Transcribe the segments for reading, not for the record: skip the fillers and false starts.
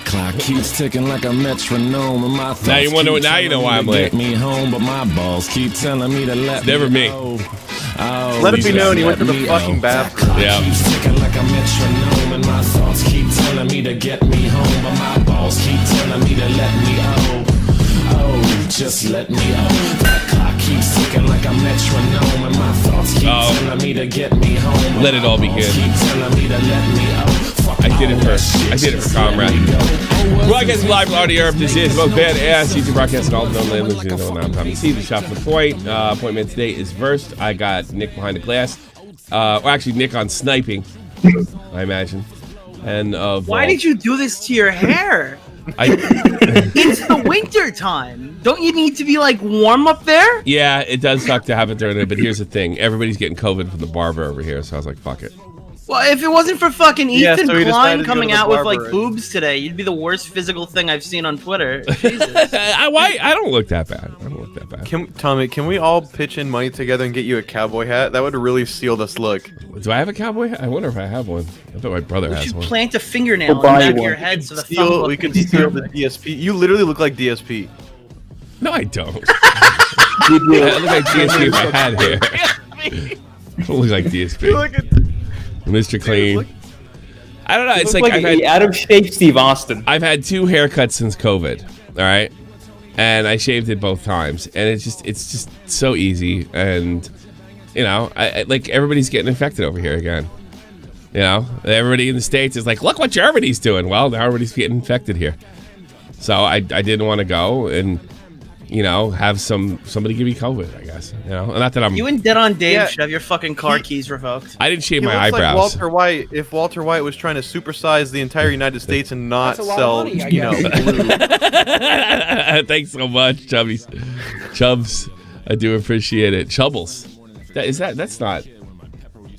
That clock keeps ticking like a metronome, and my thoughts Now you wonder. Now you know why I'm late. Get me home, but my balls keep telling me to let It's never me. Let it be known he went to the fucking bathroom. Yeah. Keeps ticking like a metronome, and my thoughts keep telling me to get me home, but my balls keep telling me to let me just let me That clock keeps ticking like a metronome, and my thoughts keep telling me to get me home. Let it all begin. Keep telling me to let me I did it for Comrade. Broadcast live on the earth. This is most badass YouTube broadcast all known languages. You know, I'm Tommy C. The shot for the point. Appointment today is versed. I got Nick behind the glass. Or actually, Nick on sniping, I imagine. And why did you do this to your hair? It's the winter time. Don't you need to be like warm up there? Yeah, it does suck to have it during it, but here's the thing. Everybody's getting COVID from the barber over here, so I was like, fuck it. Well, if it wasn't for fucking Ethan Klein coming out with like barber. boobs today, you'd be the worst physical thing I've seen on Twitter. Jesus. I don't look that bad. I don't look that bad. Tommy, can we all pitch in money together and get you a cowboy hat? That would really seal this look. Do I have a cowboy hat? I wonder if I have one. I bet my brother has You one. plant a fingernail in the back of your head so the thumb We could steal the DSP. You literally look like DSP. No, I don't. I look like DSP if I had hair. I don't look like DSP. Mr. Clean. I don't know. It's like I've had out of shape Steve Austin. I've had 2 haircuts since COVID. All right, and I shaved it both times, and it's just so easy, and you know, I like everybody's getting infected over here again. You know, everybody in the States is like, look what Germany's doing. Well, now everybody's getting infected here, so I didn't want to go and you know have somebody give me COVID. I guess you know, not that I'm. You and Dead on Dave should have your fucking car keys revoked. I didn't shave He my looks eyebrows. like Walter White. If Walter White was trying to supersize the entire United States and not sell, you know, blue. Thanks so much, Chubbs. I do appreciate it. Chubbles. That's not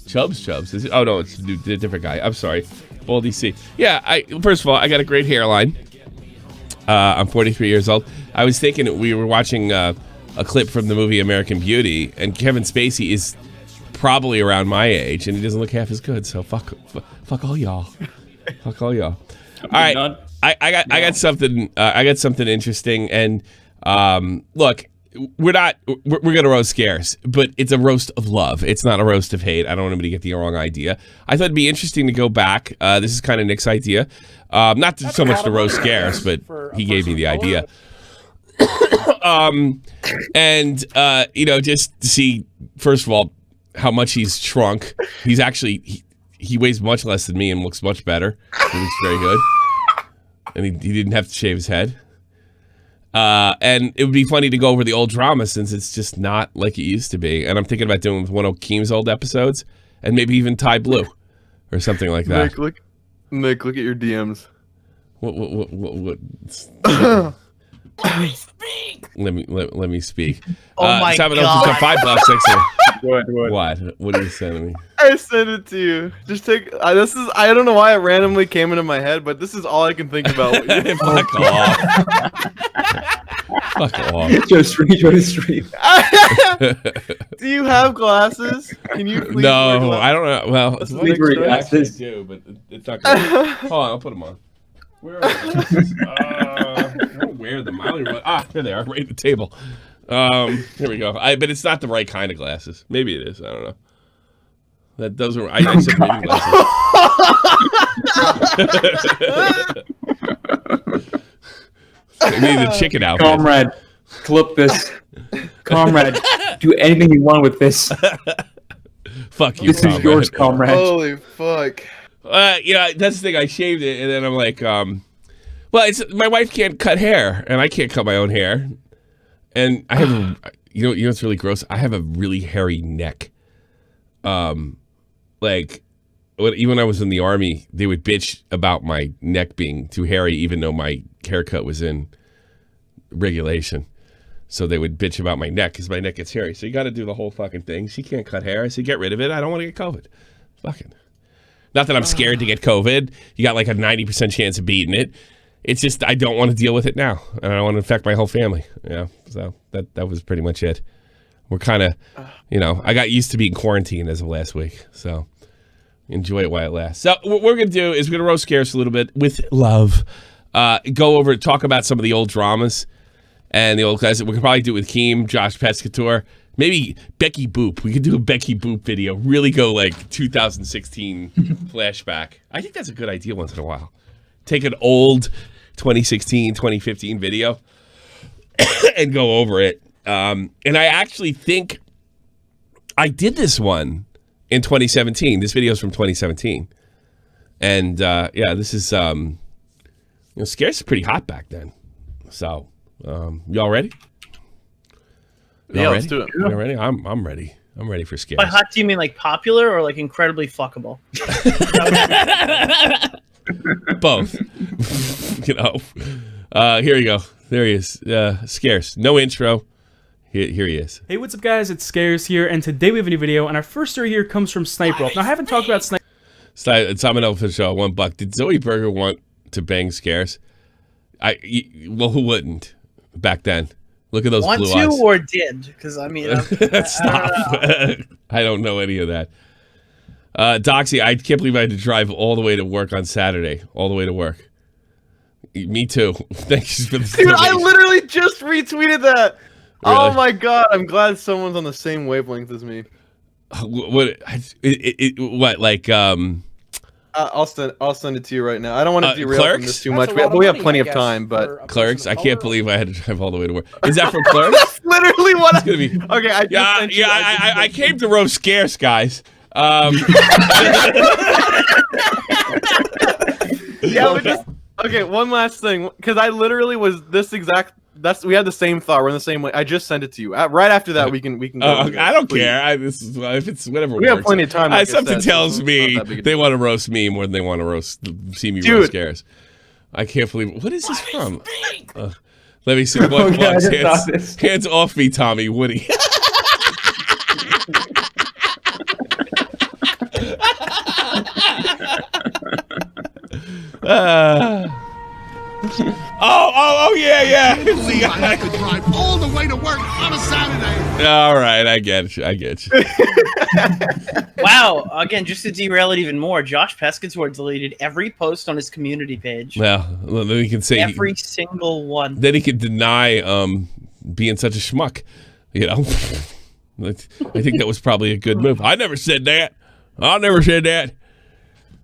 Chubbs. Is it? Oh no, it's a different guy. I'm sorry. Baldy C. Yeah. First of all, I got a great hairline. I'm 43 years old. I was thinking we were watching a clip from the movie American Beauty, and Kevin Spacey is probably around my age, and he doesn't look half as good. So fuck all y'all. Fuck all y'all. All right, I got something. I got something interesting, and look, we're gonna roast Scarce, but it's a roast of love. It's not a roast of hate. I don't want anybody to get the wrong idea. I thought it'd be interesting to go back. This is kind of Nick's idea. Not so much to roast Scarce, but he gave me the idea. And you know, just to see first of all how much he's shrunk. He's actually he weighs much less than me and looks much better. He looks very good, and he didn't have to shave his head. And it would be funny to go over the old drama since it's just not like it used to be. And I'm thinking about doing one of Keem's old episodes, and maybe even Ty Blue or something like that. Nick, look at your DMs. What? Let me speak. Oh my God! $5 What are you sending me? I sent it to you. Just take. This is. I don't know why it randomly came into my head, but this is all I can think about. Fuck off. Fuck off. Joe Street. Do you have glasses? Can you please No, I don't know. Well, Please wear glasses. I do, but it's not good. Hold on, I'll put them on. Where are they? I don't wear them. I don't even, here they are, right at the table. Here we go. But it's not the right kind of glasses. Maybe it is. I don't know. Those are. I said reading glasses. Maybe the chicken outfit. Comrade, clip this. Comrade, do anything you want with this. Fuck you, This is yours, comrade. Holy fuck. Yeah, that's the thing. I shaved it, and then I'm like, well, it's my wife can't cut hair, and I can't cut my own hair, and I have, you know, it's really gross. I have a really hairy neck. Like, even when I was in the army, they would bitch about my neck being too hairy, even though my haircut was in regulation. So they would bitch about my neck because my neck gets hairy. So you got to do the whole fucking thing. She can't cut hair. I said, get rid of it. I don't want to get COVID. Fucking. Not that I'm scared to get COVID. You got like a 90% chance of beating it. It's just I don't want to deal with it now, and I don't want to infect my whole family. Yeah, so that was pretty much it. We're kind of, you know, I got used to being quarantined as of last week, so enjoy it while it lasts. So what we're gonna do is we're gonna roast Scarce a little bit with love. go over and talk about some of the old dramas and the old guys. We could probably do it with Keem, Josh Pescator, maybe Becky Boop. We could do a Becky Boop video. Really go like 2016 flashback. I think that's a good idea once in a while. Take an old 2016, 2015 video and go over it. And I actually think I did this one in 2017. This video is from 2017. And yeah, this is, Scarce is pretty hot back then. So, y'all ready? Yeah, let's do it. Y'all ready? I'm ready. I'm ready for Scarce. By hot, do you mean like popular or like incredibly fuckable? Both. Here you go. There he is. Scarce. No intro. Here he is. Hey, what's up, guys? It's Scarce here, and today we have a new video, and our first story here comes from Sniper Wolf. Now, I haven't talked about Sniper. It's Simon for the show. $1. Did Zoe Berger want to bang Scarce? Well, who wouldn't back then? Look at those Want blue to eyes. or did? Because I mean, Stop. I don't know any of that. Doxy, I can't believe I had to drive all the way to work on Saturday. All the way to work. Me too. Thanks for the Dude, I literally just retweeted that. Really? Oh my god, I'm glad someone's on the same wavelength as me. What? Like I'll send it to you right now. I don't want to derail from this Clerks? too much, but we have plenty of time. But Clerks? I can't believe I had to drive all the way to work. Is that from Clerks? that's literally what It's gonna be. Okay, I just sent you, I came to roast Scarce, guys. Yeah, but just okay. One last thing, because I literally was this exact. We had the same thought. We're in the same way. I just sent it to you. Right after that, we can go. I don't care. If it's whatever. We have plenty of time. Like something said, tells so me they they want to roast me more than they want to see me Dude. roast Scarce. I can't believe. What is this from? Let me see. Okay, I just saw this. Hands off me, Tommy Woody. Oh yeah. I could drive all the way to work on a Saturday. All right, I get you. wow. Again, just to derail it even more, Josh Pescator deleted every post on his community page. Well, then he can say Every single one. Then he can deny being such a schmuck. You know, I think that was probably a good move. I never said that. I never said that.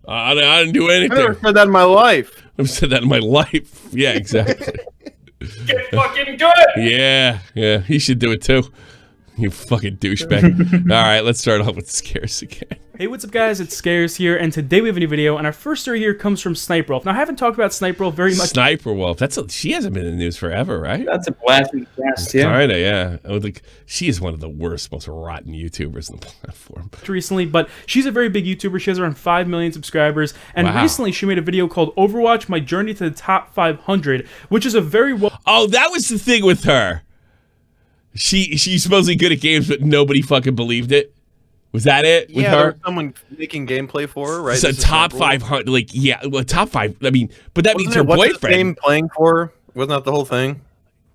I didn't do anything. I never said that in my life. I've said that in my life. Yeah, exactly. Get fucking good. Yeah. He should do it too. You fucking douchebag. All right, let's start off with Scarce again. Hey, what's up, guys? It's Scarce here, and today we have a new video, and our first story here comes from Sniper Wolf. Now, I haven't talked about Sniper Wolf very much. Sniper Wolf. She hasn't been in the news forever, right? That's a blast from the past, yeah. Kinda, yeah. I would think she is one of the worst, most rotten YouTubers on the platform. Recently, but she's a very big YouTuber. She has around 5 million subscribers, and Wow. recently she made a video called Overwatch: My Journey to the Top 500, which is a very well. Oh, that was the thing with her. She's supposedly good at games, but nobody fucking believed it. Was that it with Yeah, there her? was someone making gameplay for her, right? It's a This is top Sniper Wolf. 500, like top 5. I mean, but that means her Wasn't it- what's his boyfriend. name playing for her? Wasn't that the whole thing?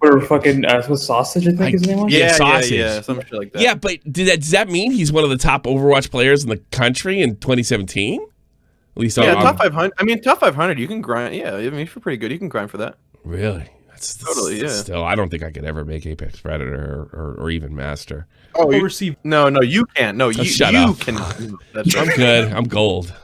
Or fucking Sausage, I think his name was. Yeah, Sausage. Yeah, some shit like that. Yeah, but does that mean he's one of the top Overwatch players in the country in 2017? At least, Yeah, top 500. I mean, top 500. You can grind. Yeah, I mean, if you're pretty good, you can grind for that. Really? That's Totally, yeah. Still, I don't think I could ever make Apex Predator or even Master. Oh, Receive no, you can't. No, you shut up. can. That's I'm right. good. I'm gold.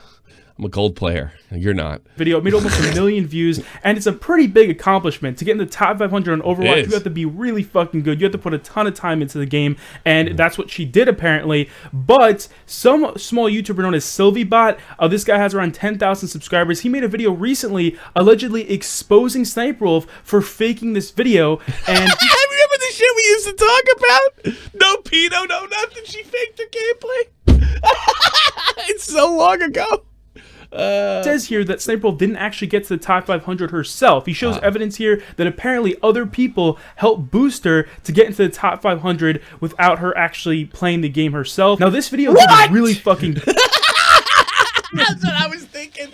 I'm a gold player. You're not. video. It made almost 1 million views, and it's a pretty big accomplishment. To get in the top 500 on Overwatch, is. you have to be really fucking good. You have to put a ton of time into the game, and that's what she did apparently. But some small YouTuber known as SylvieBot, this guy has around 10,000 subscribers. He made a video recently allegedly exposing Sniper Wolf for faking this video, and Remember the shit we used to talk about? No pedo, no nothing. She faked the gameplay. It's so long ago. it says here that Sniper Wolf didn't actually get to the top 500 herself. He shows evidence here that apparently other people helped boost her to get into the top 500 without her actually playing the game herself. Now, this video is really fucking... That's what I was thinking.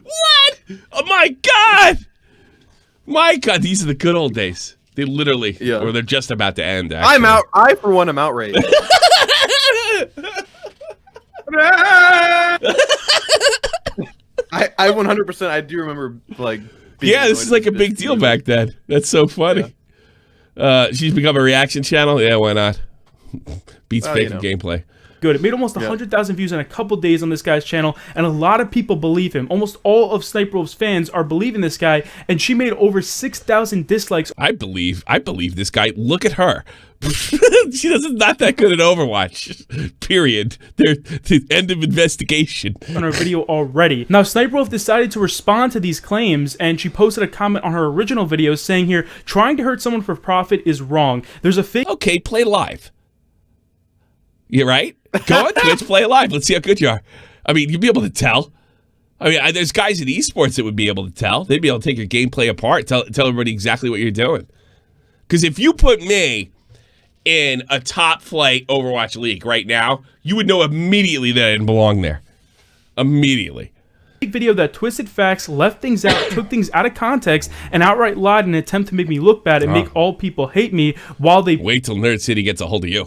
What? Oh my god! My god, these are the good old days. They literally, Yeah. or they're just about to end. Actually. I'm out. I, for one, am outraged. I 100%. I do remember like Yeah, this is like a big deal back then. That's so funny. She's become a reaction channel. Yeah, why not? Beats fake gameplay. Good. It made almost 100,000 views in a couple days on this guy's channel, and a lot of people believe him. Almost all of Sniper Wolf's fans are believing this guy, and she made over 6,000 dislikes. I believe this guy. Look at her. She doesn't not that good at Overwatch. Period. The end of investigation. On her video already. Now, Sniper Wolf decided to respond to these claims, and she posted a comment on her original video saying here, trying to hurt someone for profit is wrong. There's a fake. Okay, play live. You right? Go on Twitch, play it live. Let's see how good you are. I mean, you'll be able to tell. I mean, there's guys in esports that would be able to tell. They'd be able to take your gameplay apart, tell everybody exactly what you're doing. Because if you put me in a top flight Overwatch league right now, you would know immediately that I didn't belong there. Immediately. Video that twisted facts, left things out, took things out of context, and outright lied in an attempt to make me look bad and make all people hate me while they wait till Nerd City gets a hold of you.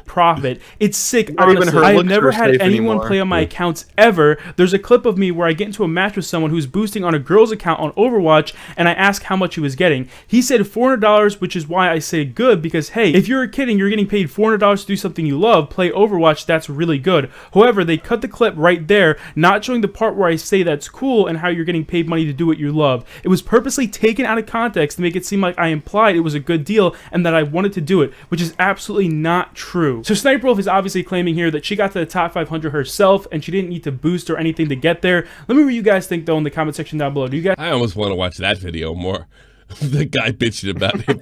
Profit. It's sick, honestly. I have never had anyone play on my accounts ever. There's a clip of me where I get into a match with someone who's boosting on a girl's account on Overwatch, and I ask how much he was getting. He said $400, which is why I say good, because hey, if you're a kid and you're getting paid $400 to do something you love, play Overwatch, that's really good. However, they cut the clip right there, not showing the part where I say that's cool and how you're getting paid money to do what you love. It was purposely taken out of context to make it seem like I implied it was a good deal and that I wanted to do it, which is absolutely not true. So Sniper Wolf is obviously claiming here that she got to the top 500 herself and she didn't need to boost or anything to get there. Let me know what you guys think though in the comment section down below. Do you guys? I almost want to watch that video more. The guy bitching about him.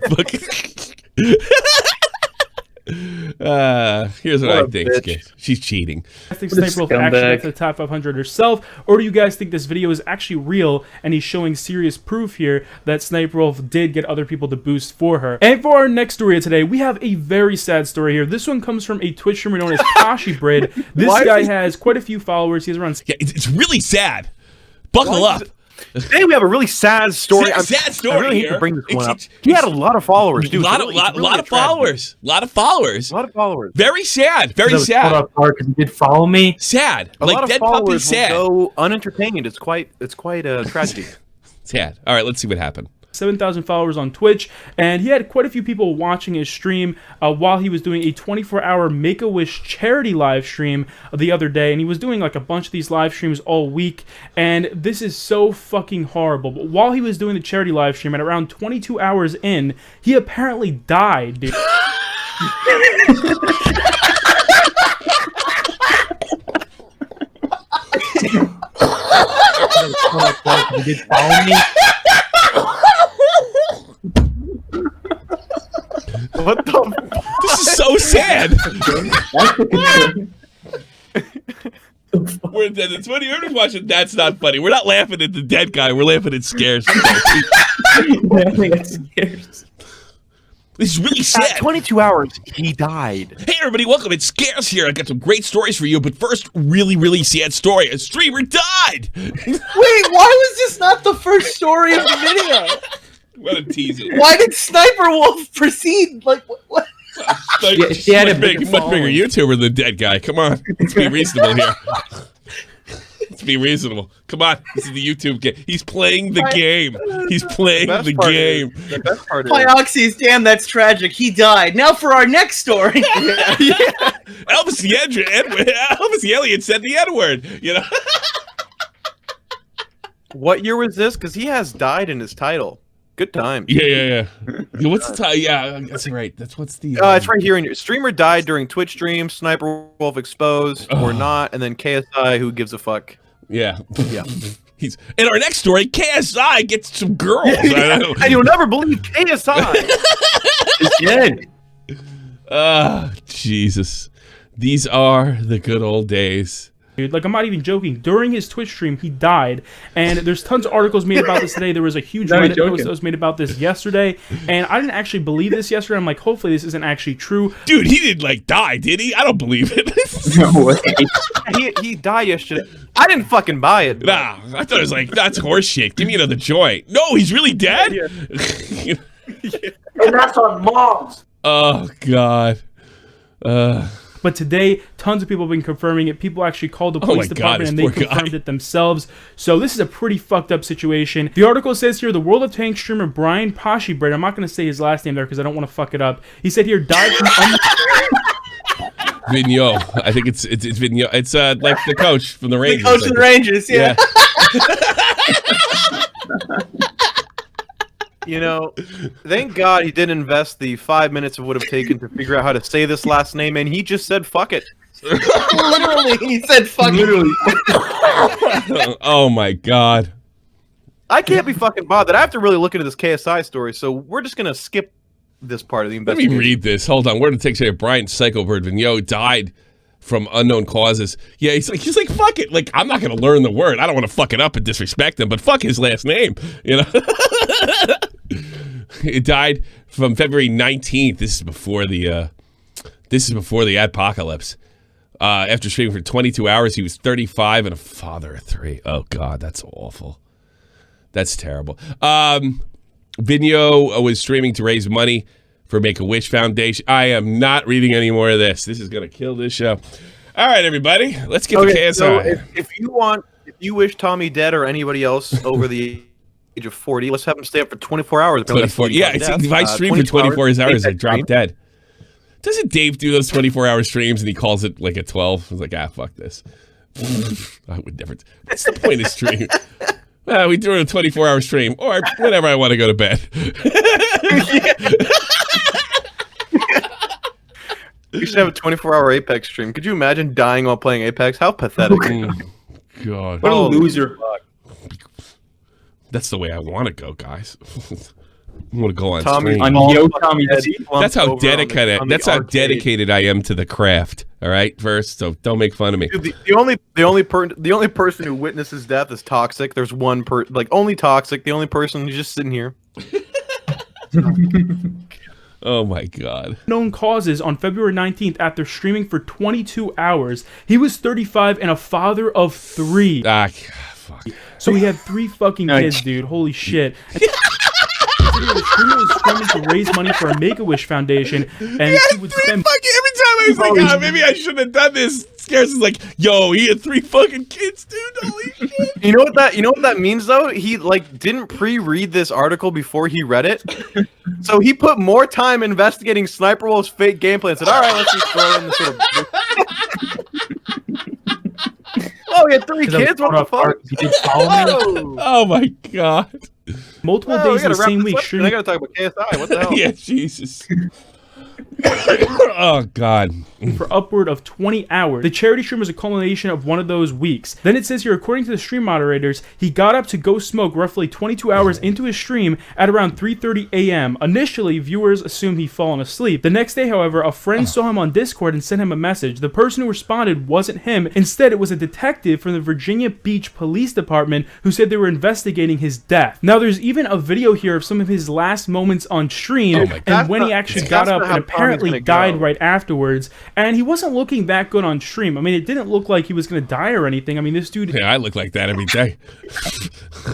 Here's what I think. She's cheating. I think Sniper Wolf actually got to the top 500 herself, or do you guys think this video is actually real and he's showing serious proof here that Sniper Wolf did get other people to boost for her? And for our next story of today, we have a very sad story here. This one comes from a Twitch streamer known as Kashi Bread. This guy has quite a few followers. He has around. Yeah, it's really sad. Buckle up. Today we have a really sad story. Sad story. I really hate to bring this one up. He had a lot of followers, dude. A lot of followers. A lot of followers. Very sad. Very sad. He did follow me. Sad. A like lot of dead puppy sad. Will go unentertained. It's quite a tragedy. Sad. All right, let's see what happened. 7,000 followers on Twitch, and he had quite a few people watching his stream while he was doing a 24-hour Make-A-Wish charity live stream the other day, and he was doing like a bunch of these live streams all week, and this is so fucking horrible. But while he was doing the charity live stream, at around 22 hours in, he apparently died, dude. He did follow me. What the? This is so sad. It's funny. Everybody's watching. That's not funny. We're not laughing at the dead guy. We're laughing at Scarce. This is really sad. At 22 hours, he died. Hey, everybody. Welcome. It's Scarce here. I got some great stories for you. But first, really sad story. A streamer died. Wait, why was this not the first story of the video? What a teaser. Why did Sniper Wolf proceed? Like, what? She had a much bigger YouTuber than the dead guy. Come on. Let's be reasonable here. Let's be reasonable. Come on. This is the YouTube game. He's playing the game. He's playing the game. The best part is Pyoxys, damn, that's tragic. He died. Now for our next story. Elvis the Alien said the N-word. You know? what year was this? Because he has died in his title. Good time. Yeah. What's the title? Yeah, that's right. That's what's the. It's right here in your streamer died during Twitch stream. Sniper Wolf exposed or not, and then KSI who gives a fuck. Yeah. He's in our next story. KSI gets some girls, and you'll never believe KSI is dead. Jesus, these are the good old days. Dude, like, I'm not even joking. During his Twitch stream, he died, and there's tons of articles made about this today. There was a huge Reddit post that was made about this yesterday, and I didn't actually believe this yesterday. I'm like, hopefully this isn't actually true. Dude, he didn't like die, did he? I don't believe it. No way. he died yesterday. I didn't fucking buy it. Nah, I thought it was like, that's horseshit. Give me another joint. No, he's really dead? And that's on moms. Oh, God. But today, tons of people have been confirming it. People actually called the police department and they confirmed it themselves. So this is a pretty fucked up situation. The article says here, the World of Tanks streamer Brian Poshibread, I'm not going to say his last name there because I don't want to fuck it up. He said here, died from Vigneault. I think it's Vigneault. It's like the coach from the Rangers. The coach of the Rangers, yeah. You know, thank God he didn't invest the 5 minutes it would have taken to figure out how to say this last name, and he just said fuck it. Literally, he said fuck it. Oh my God. I can't be fucking bothered. I have to really look into this KSI story, so we're just gonna skip this part of the Let me investigation. read this. Hold on. Where did it take say Brian Psychobird Vigneault died from unknown causes. Yeah, he's like, fuck it. Like, I'm not gonna learn the word. I don't want to fuck it up and disrespect him, but fuck his last name. You know. It died from February 19th. This is before the apocalypse. After streaming for 22 hours, he was 35 and a father of 3. Oh God, that's awful. That's terrible. Vigneault was streaming to raise money for Make-A-Wish Foundation. I am not reading any more of this. This is gonna kill this show. All right, everybody, let's get to KSI. So if you wish Tommy dead or anybody else over the age of 40, let's have him stay up for 24 hours. 24. Yeah, if I stream for 24 hours, I drop dead. Doesn't Dave do those 24-hour streams and he calls it like a 12? I was like, fuck this. I would never. What's the point of streaming? Well, we do a 24-hour stream or whenever I want to go to bed. You should have a 24-hour Apex stream. Could you imagine dying while playing Apex? How pathetic. God. What a loser. That's the way I want to go, guys. I want to go on Tommy, stream. On Yo Tommy T. That's how dedicated. That's how dedicated I am to the craft. All right, first, so don't make fun of me. Dude, the only person who witnesses death is toxic. There's one only toxic. The only person who's just sitting here. Oh my God. Known causes on February 19th after streaming for 22 hours. He was 35 and a father of 3. Fuck. So he had 3 fucking kids, dude. Holy shit. The streamer was streaming to raise money for a Make-A-Wish Foundation, and he would spend. Every time I was like, maybe I shouldn't have done this. Scarce is like, yo, he had 3 fucking kids, dude. Holy shit. You know what that means though? He didn't pre-read this article before he read it, so he put more time investigating Sniper Wolf's fake gameplay and said, "All right, let's just throw in this sort of." Oh, he had 3 kids. What the fuck? Oh my God. Multiple days in the same week. I gotta talk about KSI. What the hell? Yeah, Jesus. Oh God. For upward of 20 hours. The charity stream was a culmination of one of those weeks. Then it says here, according to the stream moderators, he got up to go smoke roughly 22 hours into his stream at around 3:30 a.m. Initially, viewers assumed he'd fallen asleep. The next day, however, a friend saw him on Discord and sent him a message. The person who responded wasn't him. Instead, it was a detective from the Virginia Beach Police Department who said they were investigating his death. Now, there's even a video here of some of his last moments on stream, and when he actually got up and apparently died right afterwards. And he wasn't looking that good on stream. I mean, it didn't look like he was going to die or anything. I mean, this dude... Yeah, I look like that every day.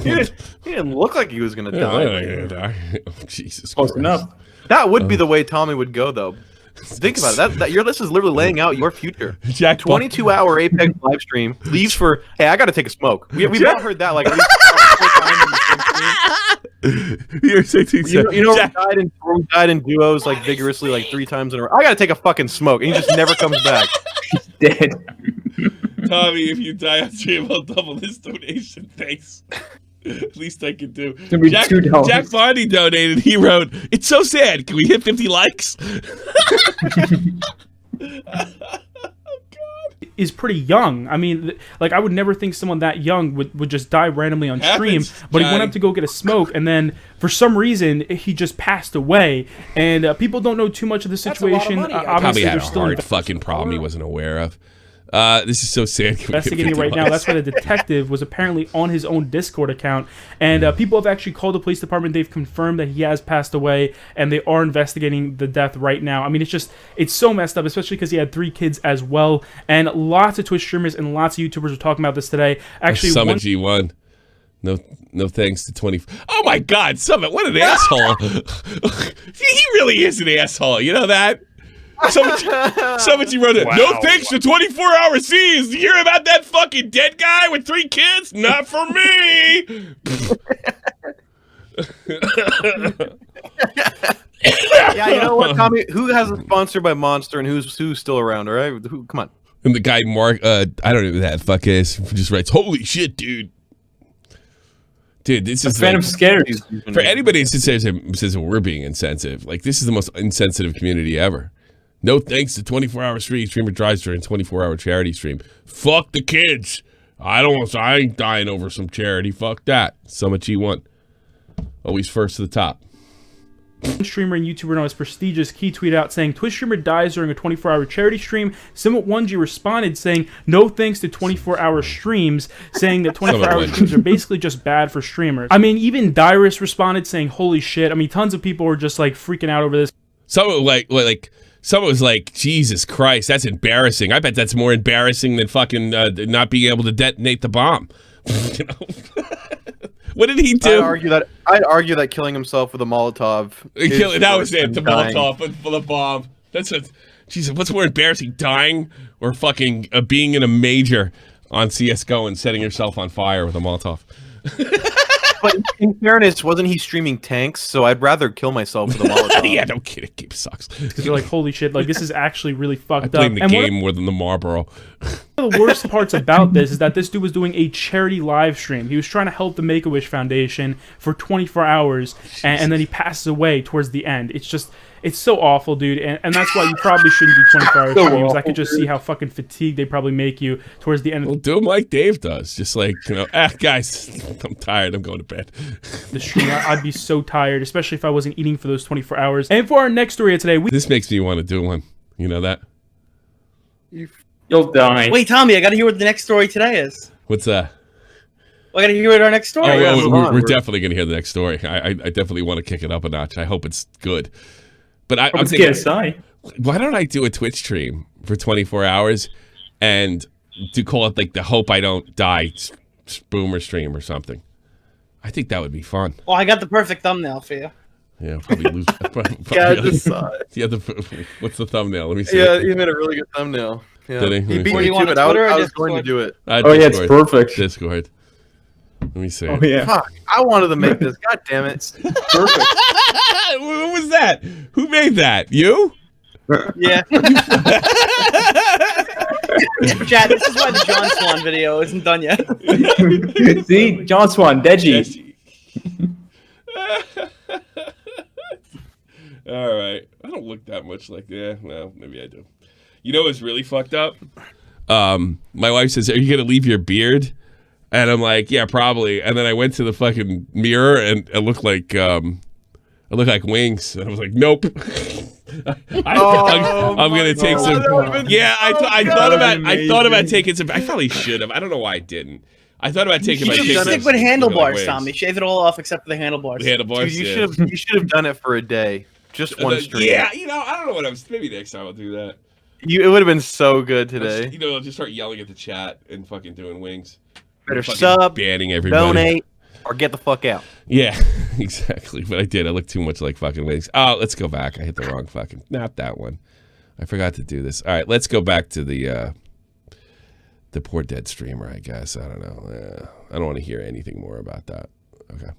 He didn't look like he was going to die. Oh, Jesus Close Christ. enough. That would be the way Tommy would go, though. Think about it. That your list is literally laying out your future. Jack 22-hour Apex live stream leaves for, hey, I got to take a smoke. We've all heard that like at least 4 times in the same stream. You're 16 You know, we died in duos like vigorously like 3 times in a row. I got to take a fucking smoke, and he just never comes back. Dead. Tommy, if you die on stream, I'll double this donation. Thanks. Least I can do. Be Jack $2. Jack Bondy donated. He wrote, "It's so sad. Can we hit 50 likes?" Is pretty young. I mean, like, I would never think someone that young would just die randomly on stream, but he went up to go get a smoke, and then for some reason he just passed away, and people don't know too much of the situation. Probably Obviously, had a there's still hard fucking problem he wasn't aware of. This is so sad. investigating right now. That's why the detective was apparently on his own Discord account, and people have actually called the police department. They've confirmed that he has passed away, and they are investigating the death right now. I mean, it's so messed up, especially because he had 3 kids as well, and lots of Twitch streamers and lots of YouTubers are talking about this today. Actually, Summit G1. No thanks to 20. Oh my God, Summit, what an asshole! He really is an asshole. You know that? Somebody wrote it. No thanks to 24-hour C's. You hear about that fucking dead guy with 3 kids? Not for me. Yeah, you know what, Tommy? Who has a sponsor by Monster and who's still around? All right, come on. And the guy Mark, I don't know who that fuck is, just writes, "Holy shit, dude." Dude, this is Phantom Scare. for anybody that says we're being insensitive. Like, this is the most insensitive community ever. No thanks to 24-hour streamer drives during 24-hour charity stream. Fuck the kids. I ain't dying over some charity. Fuck that. So much E1. Always first to the top. One streamer and YouTuber known as Prestigious Key tweeted out saying Twitch streamer dies during a 24-hour charity stream. Simit1G responded saying no thanks to 24-hour streams, saying that 24-hour streams are basically just bad for streamers. I mean, even Dyrus responded saying holy shit. I mean, tons of people were just like freaking out over this. Someone was like, Jesus Christ, that's embarrassing. I bet that's more embarrassing than fucking not being able to detonate the bomb. You know? What did he do? I'd argue that killing himself with a Molotov. That was it. The Molotov for the bomb. That's what. Jesus, what's more embarrassing, dying or fucking being in a major on CS:GO and setting yourself on fire with a Molotov? But in fairness, wasn't he streaming tanks? So I'd rather kill myself with a Molotov. Yeah, no kidding. Game sucks. Because you're like, holy shit, like this is actually really fucked up. I blame the game more than the Marlboro. One of the worst parts about this is that this dude was doing a charity live stream. He was trying to help the Make-A-Wish Foundation for 24 hours, and then he passes away towards the end. It's so awful, dude, and that's why you probably shouldn't do 24-hour streams. I could just see how fucking fatigued they probably make you towards the end of do them like Dave does. Just like, guys, I'm tired. I'm going to bed. The stream. I'd be so tired, especially if I wasn't eating for those 24 hours. And for our next story of today, this makes me want to do one. You know that? You'll die. Wait, Tommy, I gotta hear what the next story today is. What's that? I gotta hear what our next story is. We're definitely going to hear the next story. I definitely want to kick it up a notch. I hope it's good. But I'm thinking, why don't I do a Twitch stream for 24 hours and to call it like the Hope I Don't Die Boomer stream or something? I think that would be fun. Oh, I got the perfect thumbnail for you. Yeah, probably lose. Yeah, I just saw it. Yeah, what's the thumbnail? Let me see. Yeah, he made a really good thumbnail. Yeah. Did he? He beat What do me you want, to it. Twitter or I was going to Discord? do it. Oh yeah, it's perfect. Discord. Let me see. Oh yeah. Fuck, I wanted to make this. God damn it. Perfect. What was that? Who made that? You? Yeah. Chat, this is why the John Swan video isn't done yet. See, John Swan, Deji. All right. I don't look that much like that. Well, maybe I do. You know what's really fucked up? My wife says, "Are you gonna leave your beard?" And I'm like, "Yeah, probably." And then I went to the fucking mirror and it looked like Wings. And I was like, "Nope." I'm gonna take some. Yeah, I thought about taking some. I probably should have. I don't know why I didn't. I thought about taking my. You should stick with handlebars, Tommy. Shave it all off except for the handlebars. The handlebars. Dude, you should have done it for a day. Just one stream. Yeah, I don't know what I was. Maybe next time I'll do that. It would have been so good today. I'll just start yelling at the chat and fucking doing Wings. Better sub, banning everybody, donate, or get the fuck out. Yeah, exactly. But I did. I looked too much like fucking Wings. Oh, let's go back. I hit the wrong fucking. Not that one. I forgot to do this. All right, let's go back to the poor dead streamer. I guess I don't know. I don't want to hear anything more about that. Okay.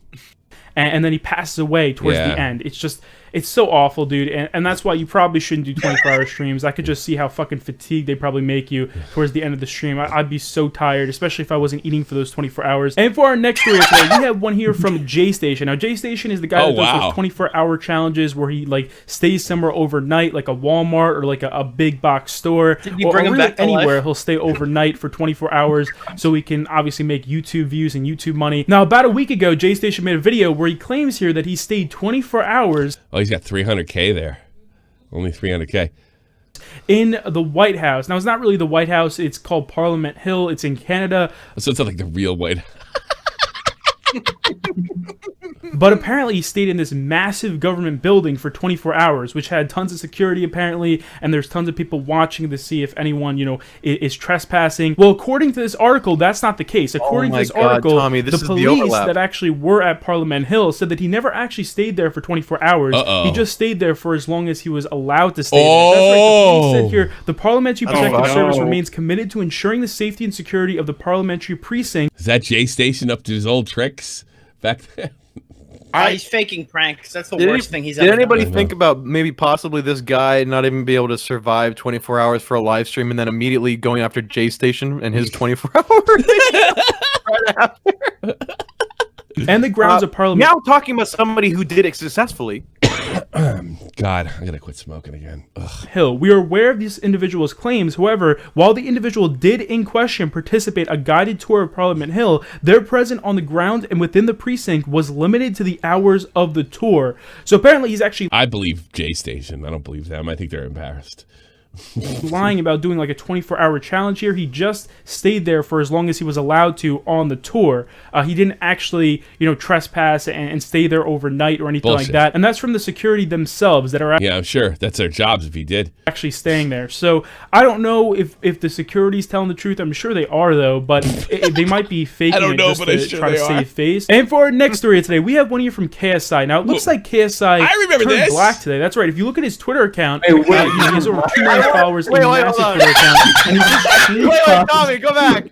And then he passes away towards the end. It's so awful, dude. And that's why you probably shouldn't do 24-hour streams. I could just see how fucking fatigued they probably make you towards the end of the stream. I'd be so tired, especially if I wasn't eating for those 24 hours. And for our next story today, we have one here from J-Station. Now, J-Station is the guy that does those 24-hour challenges where he like stays somewhere overnight, like a Walmart or like a big box store. Did you bring him back to anywhere. life? He'll stay overnight for 24 hours so he can obviously make YouTube views and YouTube money. Now, about a week ago, J-Station made a video where he claims here that he stayed 24 hours. Oh, he's got 300K there. Only 300K. In the White House. Now, it's not really the White House. It's called Parliament Hill. It's in Canada. So it's not like the real White But apparently he stayed in this massive government building for 24 hours, which had tons of security apparently, and there's tons of people watching to see if anyone, is trespassing. Well, according to this article, that's not the case. According to this article, Tommy, this the is the police overlap. that actually were at Parliament Hill said that he never actually stayed there for 24 hours. He just stayed there for as long as he was allowed to stay there. That's right. The police said here, the Parliamentary Protective Service remains committed to ensuring the safety and security of the parliamentary precinct. Is that Jay Station up to his old tricks back then? He's faking pranks. That's the worst thing he's ever Did anybody done. think about maybe possibly this guy not even be able to survive 24 hours for a live stream and then immediately going after Jay Station and his 24 hours? Right after. And the grounds of Parliament. Now talking about somebody who did it successfully. God, I'm gonna quit smoking again. Ugh. Hill. We are aware of this individual's claims. However, while the individual did in question participate a guided tour of Parliament Hill, their presence on the ground and within the precinct was limited to the hours of the tour. So apparently he's actually I believe Jay Station. I don't believe them. I think they're embarrassed. lying about doing like a 24-hour challenge here. He just stayed there for as long as he was allowed to on the tour. He didn't actually, trespass and stay there overnight or anything like that. And that's from the security themselves that are Yeah, I'm sure that's their jobs if he did. actually staying there. So I don't know if the security's telling the truth. I'm sure they are though, but they might be faking I don't know, it just but I'm to sure try they to are. save face. And for our next story today, we have one here from KSI. Now it looks like KSI I remember turned this. black today. That's right. If you look at his Twitter account, Hey, wait. he has over 2 million followers Wait, in a wait, massive hold on. Twitter account. And he just Wait, Tommy, go back.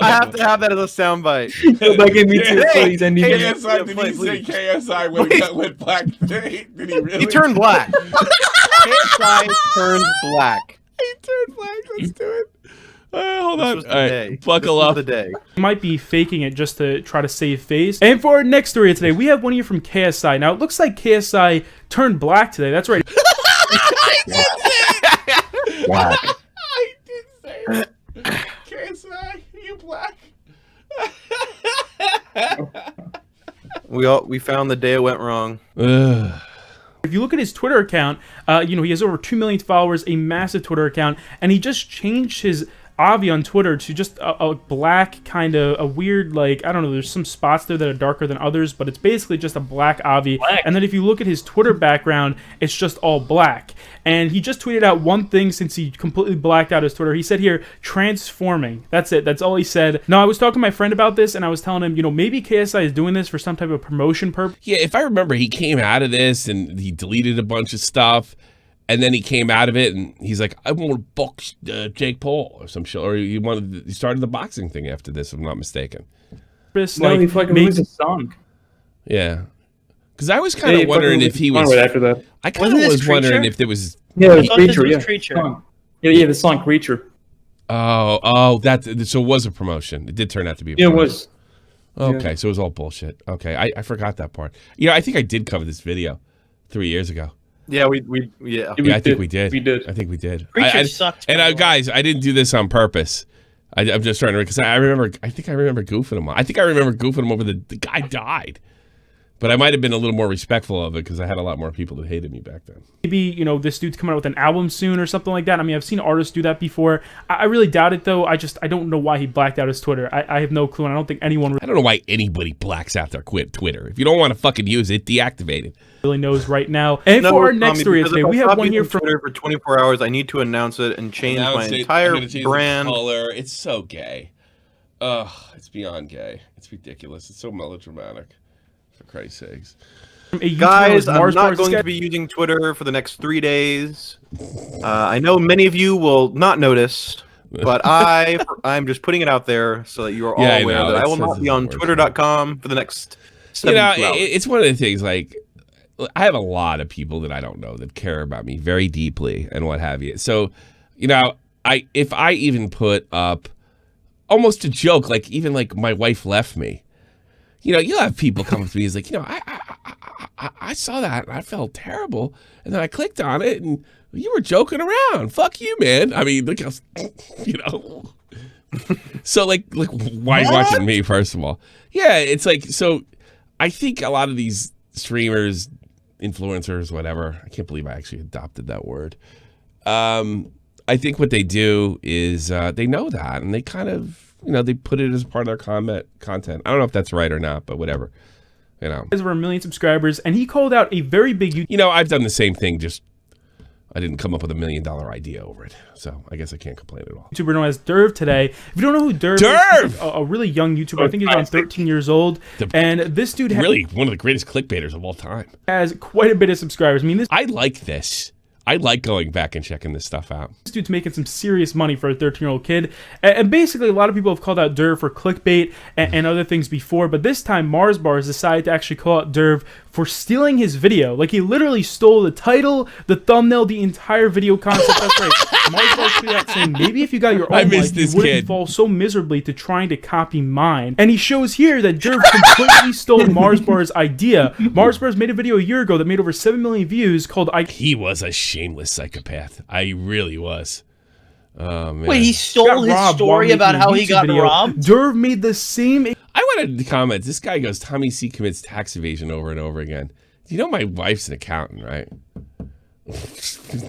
I have to have that as a soundbite. Go back and meet you, Hey, please, and hey, you- KSI, did he say KSI when he went black? Did he really? He turned black. KSI turned black. He turned black. Let's do it. Hold This on. was the All right, day. buckle This was up. the day. might be faking it just to try to save face. And for our next story today, we have one here from KSI. Now it looks like KSI turned black today. That's right. Black. I did say it. KSI, you black? We found the day it went wrong. Ugh. If you look at his Twitter account, he has over 2 million followers, a massive Twitter account, and he just changed his Avi on Twitter to just a black kind of a weird, like, I don't know, there's some spots there that are darker than others, but it's basically just a black Avi. And then if you look at his Twitter background, it's just all black. And he just tweeted out one thing since he completely blacked out his Twitter. He said here, transforming. That's it. That's all he said. Now, I was talking to my friend about this, and I was telling him, maybe KSI is doing this for some type of promotion purpose. Yeah, if I remember, he came out of this and he deleted a bunch of stuff, and then he came out of it and he's like, "I want to box Jake Paul or some shit." Or he started the boxing thing after this, if I'm not mistaken. No, he fucking released a song. Yeah, because I was kind of wondering if he was. Right after that. I kind of Wasn't was this wondering Creature? if there was. Yeah, it was thought this Creature. was Yeah, Creature. Song. Yeah, the song Creature. Oh, so it was a promotion. It did turn out to be. A Yeah, it promotion. was. Okay, so it was all bullshit. Okay, I forgot that part. I think I did cover this video 3 years ago. Yeah, Yeah, I think we did. We did. I think we did. Creature sucked, by And the way. guys, I didn't do this on purpose. I'm just trying to, because I remember. I think I remember goofing him. I think I remember goofing him over the guy died. But I might have been a little more respectful of it because I had a lot more people that hated me back then. Maybe, this dude's coming out with an album soon or something like that. I mean, I've seen artists do that before. I really doubt it, though. I don't know why he blacked out his Twitter. I have no clue, and I don't think anyone I don't know why anybody blacks out their Twitter. If you don't want to fucking use it, deactivate it. really knows right now. And for our next story today, we have one here from... Twitter for 24 hours. I need to announce it and change my entire brand. Color. It's so gay. Ugh, it's beyond gay. It's ridiculous. It's so melodramatic. For Christ's sakes. Guys, I'm not going to be using Twitter for the next 3 days. I know many of you will not notice, but I'm just putting it out there so that you are all Yeah, I aware know. that I will That's not be on worse. Twitter.com for the next 72 hours. It's one of the things, like, I have a lot of people that I don't know that care about me very deeply and what have you. So, if I even put up almost a joke, like even like my wife left me, you'll have people come up to me and like, I saw that and I felt terrible. And then I clicked on it and you were joking around. Fuck you, man. I mean, look how, So like why are you watching me, first of all? Yeah, it's like, so I think a lot of these streamers, influencers, whatever, I can't believe I actually adopted that word. I think what they do is they know that and they kind of, they put it as part of their content. I don't know if that's right or not, but whatever. You know, He has over 1 million subscribers, and he called out a very big you know, I've done the same thing. Just I didn't come up with $1 million idea over it, so I guess I can't complain at all. YouTuber known as Derv today. If you don't know who Derv is, he's a really young YouTuber. I think he's around 13 years old. And this dude Really one of the greatest clickbaiters of all time. has quite a bit of subscribers. I mean, I like this. I like going back and checking this stuff out. this dude's making some serious money for a 13-year-old kid. And basically, a lot of people have called out Derv for clickbait and other things before, but this time, Mars Bars decided to actually call out Derv for stealing his video. Like, he literally stole the title, the thumbnail, the entire video concept. That's right. Mars Bars tweeted out saying, maybe if you got your own life, you wouldn't fall so miserably to trying to copy mine. And he shows here that Derv completely stole Mars Bars' idea. Mars Bars made a video a year ago that made over 7 million views called He was a shameless psychopath. I really was. Oh, man. Wait, he stole his story about how he got robbed? Derv made the same... I wanted to comment. This guy goes, Tommy C commits tax evasion over and over again. You know my wife's an accountant, right?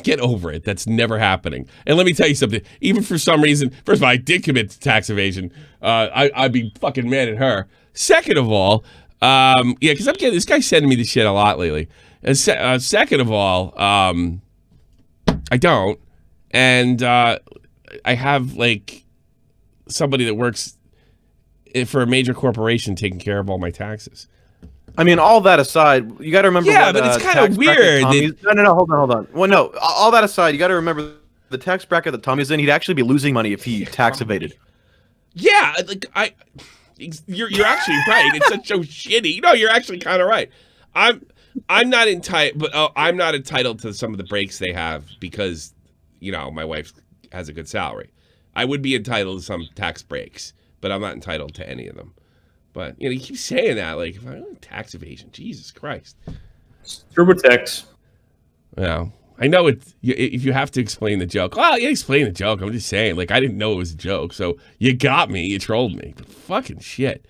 Get over it. That's never happening. And let me tell you something. Even for some reason, first of all, I did commit tax evasion. I'd be fucking mad at her. Second of all, yeah, because I'm getting this guy's sending me this shit a lot lately. And second of all, I don't. And I have like somebody that works for a major corporation taking care of all my taxes. I mean, all that aside, you got to remember. Yeah, what, but it's kind tax of weird. No, hold on. Well, no, all that aside, you got to remember the tax bracket that Tommy's in. He'd actually be losing money if he tax evaded. Yeah, like you're actually right. It's such so shitty. No, you're actually kind of right. I'm not entitled, but I'm not entitled to some of the breaks they have because, you know, my wife has a good salary. I would be entitled to some tax breaks, but I'm not entitled to any of them. But, you know, you keep saying that, like, tax evasion. Jesus Christ. TurboTax. Yeah. I know if you have to explain the joke. Well, yeah, explain the joke. I'm just saying, like, I didn't know it was a joke. So you got me. You trolled me. But fucking shit.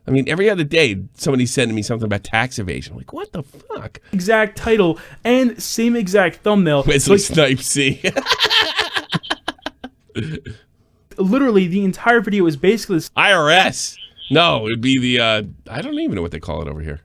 I mean, every other day, somebody's sending me something about tax evasion. I'm like, what the fuck? Exact title and same exact thumbnail. Wesley Snipes, see? Literally, the entire video is basically this. IRS. No, it would be the, I don't even know what they call it over here.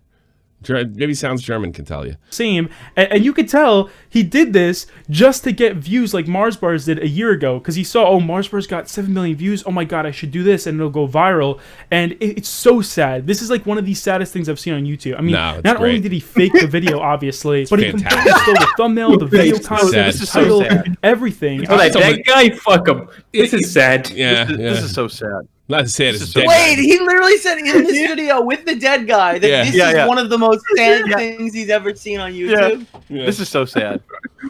Maybe Sounds German can tell you. Same, and you could tell he did this just to get views like Mars Bars did a year ago, because he saw, oh, Mars Bars got 7 million views, oh my god, I should do this, and it'll go viral, and it's so sad. This is like one of the saddest things I've seen on YouTube. I mean, not only did he fake the video, obviously, but he completely stole the thumbnail, the video concept, the title, everything. Oh, that guy, fuck him. This is sad. Yeah, This is so sad. Not sad as dead. Wait, he literally said in this video with the dead guy that this is one of the most sad things he's ever seen on YouTube. Yeah. This is so sad.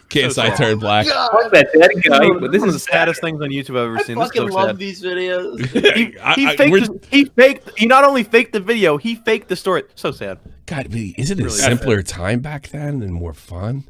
KSI turned black. Fuck that dead guy. But this is the saddest things on YouTube I've ever seen. I This is so fucking love sad. these videos. He not only faked the video, he faked the story. So sad. God, isn't it a simpler time back then and more fun?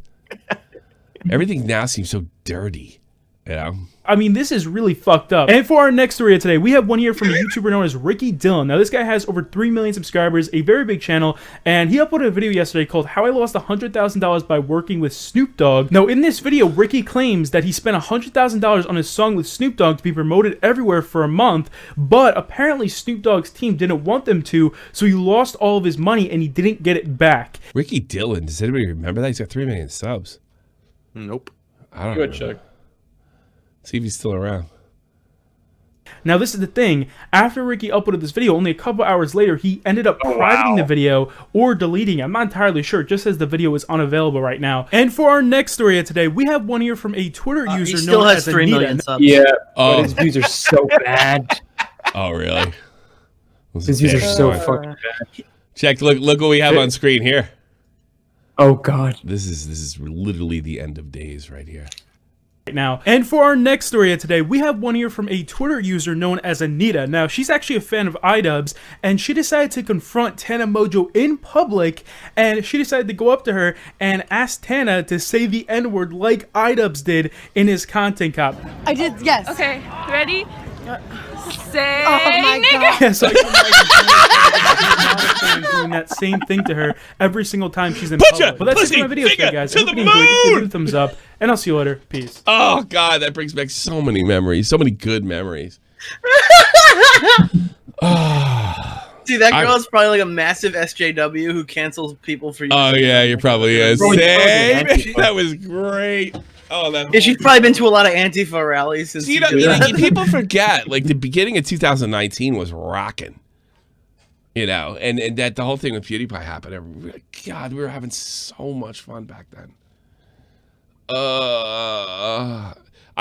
Everything now seems so dirty, you know? I mean, this is really fucked up. And for our next story of today, we have one here from a YouTuber known as Ricky Dillon. Now, this guy has over 3 million subscribers, a very big channel, and he uploaded a video yesterday called How I Lost $100,000 by Working with Snoop Dogg. Now, in this video, Ricky claims that he spent $100,000 on his song with Snoop Dogg to be promoted everywhere for a month, but apparently Snoop Dogg's team didn't want them to, so he lost all of his money and he didn't get it back. Ricky Dillon, does anybody remember that? He's got 3 million subs. Nope. I don't know. Good check. See if he's still around. Now, this is the thing. After Ricky uploaded this video, only a couple hours later, he ended up privating the video or deleting it. I'm not entirely sure. It just says the video is unavailable right now. And for our next story of today, we have one here from a Twitter user known as 3 million subs. Yeah, but his views are so bad. Oh, really? His views are so fucking bad. Check. Look what we have on screen here. Oh, God. This is literally the end of days right here. Now, and for our next story of today, we have one here from a Twitter user known as Anita. Now, she's actually a fan of iDubbbz, and she decided to confront Tana Mojo in public, and she decided to go up to her and ask Tana to say the N-word like iDubbbz did in his content cop. I did, yes. Okay, ready? Say oh my nigga. God. Yeah, so I can imagine doing that same thing to her every single time she's in public. But that's it for my video today, guys. I hope you enjoyed it. Give it a thumbs up, and I'll see you later. Peace. Oh, God, that brings back so many memories. So many good memories. Dude, that girl is probably like a massive SJW who cancels people for. Oh yeah, you probably is. Probably That was great. Oh, that. Yeah, she's probably been to a lot of Antifa rallies since. People forget, like the beginning of 2019 was rocking. You know, and that the whole thing with PewDiePie happened. God, we were having so much fun back then. I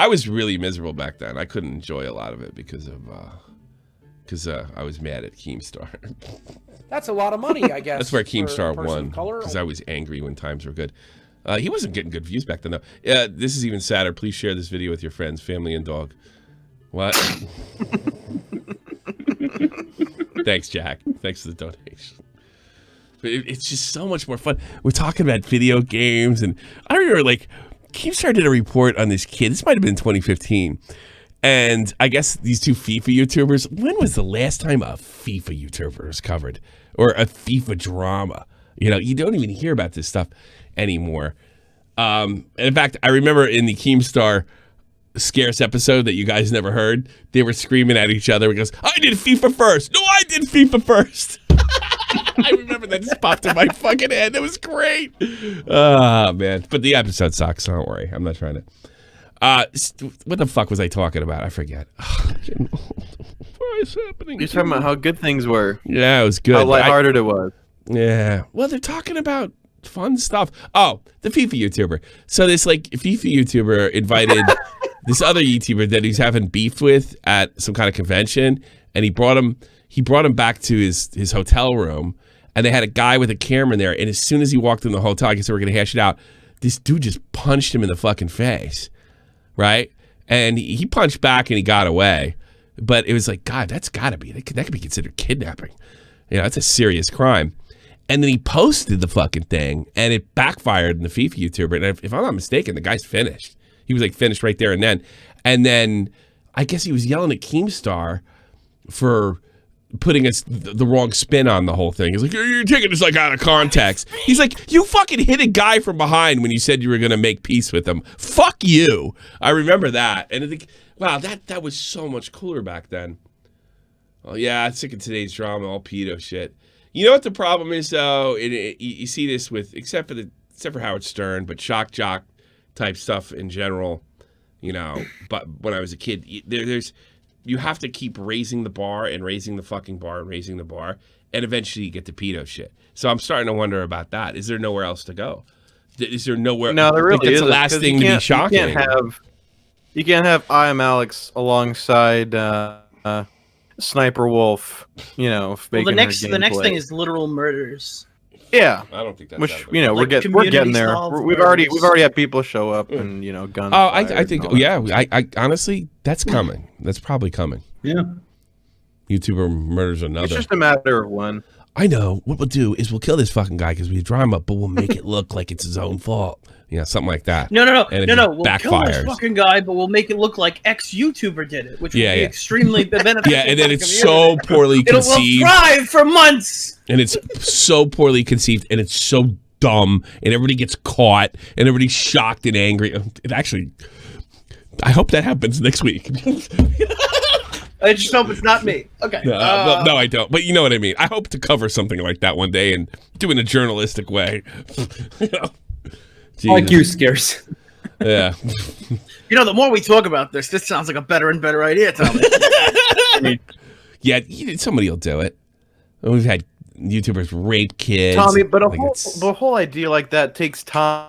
was really miserable back then. I couldn't enjoy a lot of it because I was mad at Keemstar. That's a lot of money, I guess. That's where Keemstar won, because because I was angry when times were good. He wasn't getting good views back then, though. This is even sadder. Please share this video with your friends, family, and dog. What? Thanks, Jack. Thanks for the donation. But it's just so much more fun. We're talking about video games, and I remember, like, Keemstar did a report on this kid. This might have been 2015. And I guess these two FIFA YouTubers, when was the last time a FIFA YouTuber was covered? Or a FIFA drama? You know, you don't even hear about this stuff anymore. And in fact, I remember in the Keemstar Scarce episode that you guys never heard, they were screaming at each other because, I did FIFA first. No, I did FIFA first. I remember that just popped in my fucking head. That was great. Oh, man. But the episode sucks. Don't worry. I'm not trying to. What the fuck was I talking about? I forget. What is happening? You're talking about how good things were. Yeah, it was good. How lighthearted it was. Yeah. Well, they're talking about fun stuff. Oh, the FIFA YouTuber. So this like FIFA YouTuber invited this other YouTuber that he's having beef with at some kind of convention, and he brought him back to his hotel room, and they had a guy with a camera in there, and as soon as he walked in the hotel, I guess they were gonna hash it out. This dude just punched him in the fucking face. Right? And he punched back and he got away. But it was like, God, that could be considered kidnapping. You know, that's a serious crime. And then he posted the fucking thing and it backfired in the FIFA YouTuber. And if I'm not mistaken, the guy's finished. He was like finished right there and then. And then I guess he was yelling at Keemstar for putting the wrong spin on the whole thing. He's like, you're taking this like out of context. He's like, you fucking hit a guy from behind when you said you were going to make peace with him. Fuck you. I remember that. And I think, wow, that was so much cooler back then. Oh yeah, I'm sick of today's drama, all pedo shit. You know what the problem is though? You see this with, except for Howard Stern, but shock jock type stuff in general, you know, but when I was a kid, you have to keep raising the bar and raising the fucking bar and raising the bar, and eventually you get to pedo shit. So I'm starting to wonder about that. Is there nowhere else to go? Is there nowhere? No, there really is. That's the last thing to be shocking. You can't have I Am Alex alongside Sniper Wolf. You know, well, the next thing is literal murders. Yeah, I don't think that's which you know like we're getting there. We've already had people show up and you know guns. Oh, I think I honestly that's coming. That's probably coming. Yeah. YouTuber murders another. It's just a matter of when. I know. What we'll do is we'll kill this fucking guy because we draw him up, but we'll make it look like it's his own fault. You know, something like that. No. And We'll kill this fucking guy, but we'll make it look like X-YouTuber did it, which would be extremely beneficial. Yeah, and then it's so poorly conceived. It will thrive for months. And it's so poorly conceived, and it's so dumb, and everybody gets caught, and everybody's shocked and angry. It actually, I hope that happens next week. I just hope it's not me. Okay. No, I don't. But you know what I mean. I hope to cover something like that one day and do it in a journalistic way. You know? Like you, Scarce. Yeah. You know, the more we talk about this sounds like a better and better idea, Tommy. Yeah, somebody will do it. We've had YouTubers rape kids. Tommy, but the whole idea like that takes time.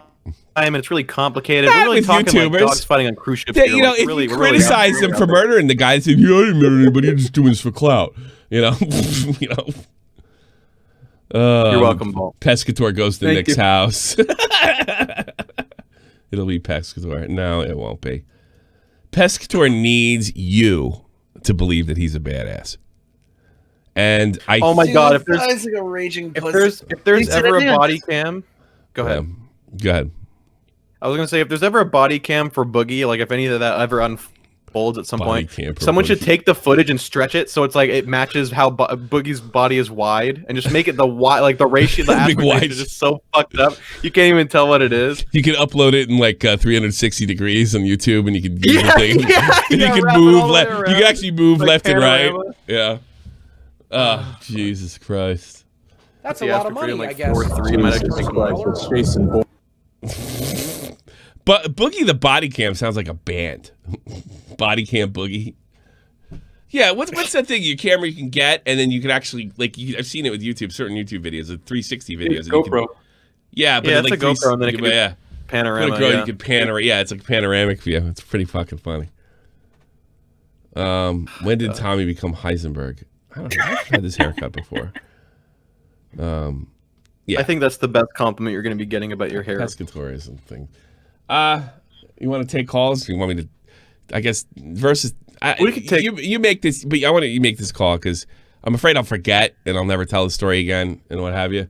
And it's really complicated. We're really talking YouTubers. like dogs fighting on cruise ships. You know, if you criticize them for murdering the guy, say, "Yeah, I didn't murder anybody. I'm just doing this for clout." You know, You're welcome, Paul. Pescator goes to Nick's house. It'll be Pescator. No, it won't be. Pescator needs you to believe that he's a badass. And oh my god, if there's like a raging if there's ever a body cam, go ahead. Go ahead. I was gonna say if there's ever a body cam for Boogie, like if any of that ever unfolds at some point, someone should take the footage and stretch it so it's like it matches how Boogie's body is wide, and just make it the ratio, the aspect ratio is just so fucked up you can't even tell what it is. You can upload it in like 360 degrees on YouTube, and you can you can move left. You can actually move like left and right. Yeah. Oh, Jesus Christ. That's a lot of money, I guess. 4-3 might actually take some money. But Boogie the Body Cam sounds like a band. Body Cam Boogie. Yeah, what's that thing? Your camera you can get, and then you can actually, like, I've seen it with YouTube, certain YouTube videos, the 360 videos. GoPro. Yeah, but Yeah, like it's a GoPro, and then it can be panorama. You can panorama. Yeah, it's like a panoramic view. It's pretty fucking funny. When did Tommy become Heisenberg? I don't know. I've had this haircut before. Yeah. I think that's the best compliment you're going to be getting about your hair. Pescatore is something. You want to take calls? You want me to? I guess versus. We could take. You make this, but I want you make this call because I'm afraid I'll forget and I'll never tell the story again and what have you.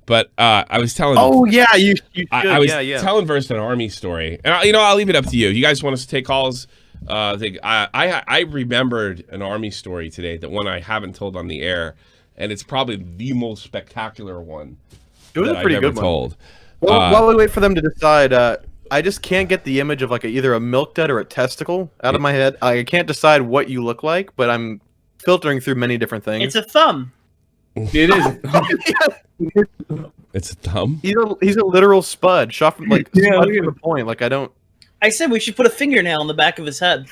But I was telling. Oh yeah, you should. I was telling Verse an army story, and I'll leave it up to you. You guys want us to take calls? I remembered an army story today, that one I haven't told on the air, and it's probably the most spectacular one. It was a pretty good one. Told. Well, while we wait for them to decide, I just can't get the image of like either a milk dud or a testicle out of my head. I can't decide what you look like, but I'm filtering through many different things. It's a thumb. It is. It's a thumb. He's a literal spud, shot from spud from the point. Like I don't. I said we should put a fingernail on the back of his head.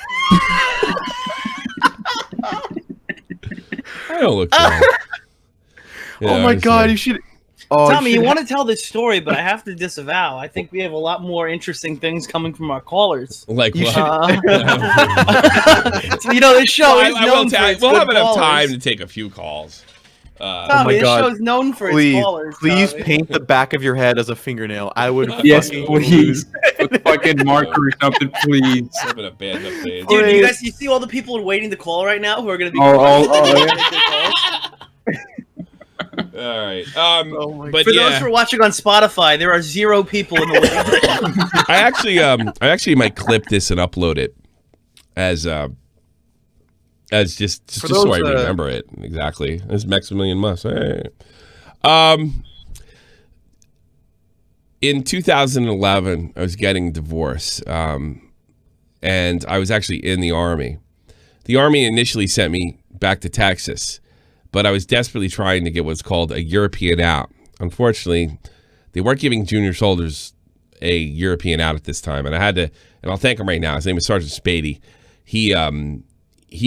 I don't look bad. Oh my god, you should. Oh, Tommy, you want to tell this story, but I have to disavow. I think we have a lot more interesting things coming from our callers. Like what? So, this show is known for its we'll good have enough callers. time to take a few calls. Tommy, this show is known for its callers. Please Tommy. paint the back of your head as a fingernail. I would. Yes, please. With fucking marker or something, please. That's been a bad enough page. Dude, you see all the people waiting to call right now who are going to be. All right. But for those who are watching on Spotify, there are 0 people in the waiting. I actually might clip this and upload it as just so I remember it exactly. As Maximilian Musk. Hey. In 2011, I was getting divorced, and I was actually in the Army. The Army initially sent me back to Texas, but I was desperately trying to get what's called a European out. Unfortunately, they weren't giving junior soldiers a European out at this time, and I had to, and I'll thank him right now. His name is Sergeant Spady. He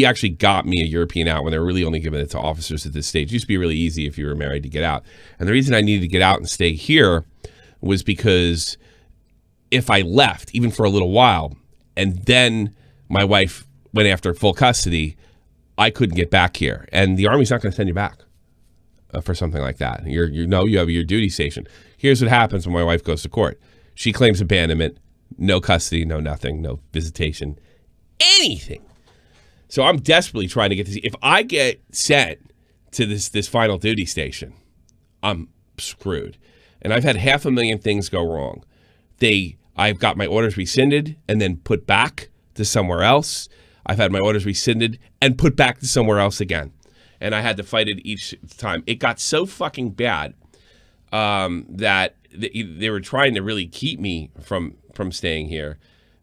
actually got me a European out when they were really only giving it to officers at this stage. It used to be really easy if you were married to get out. And the reason I needed to get out and stay here was because if I left, even for a little while, and then my wife went after full custody, I couldn't get back here. And the Army's not going to send you back for something like that. You have your duty station. Here's what happens when my wife goes to court. She claims abandonment, no custody, no nothing, no visitation, anything. So I'm desperately trying to get to see if I get sent to this final duty station, I'm screwed. And I've had 500,000 things go wrong. I've got my orders rescinded and then put back to somewhere else. I've had my orders rescinded and put back to somewhere else again. And I had to fight it each time. It got so fucking bad that they were trying to really keep me from staying here,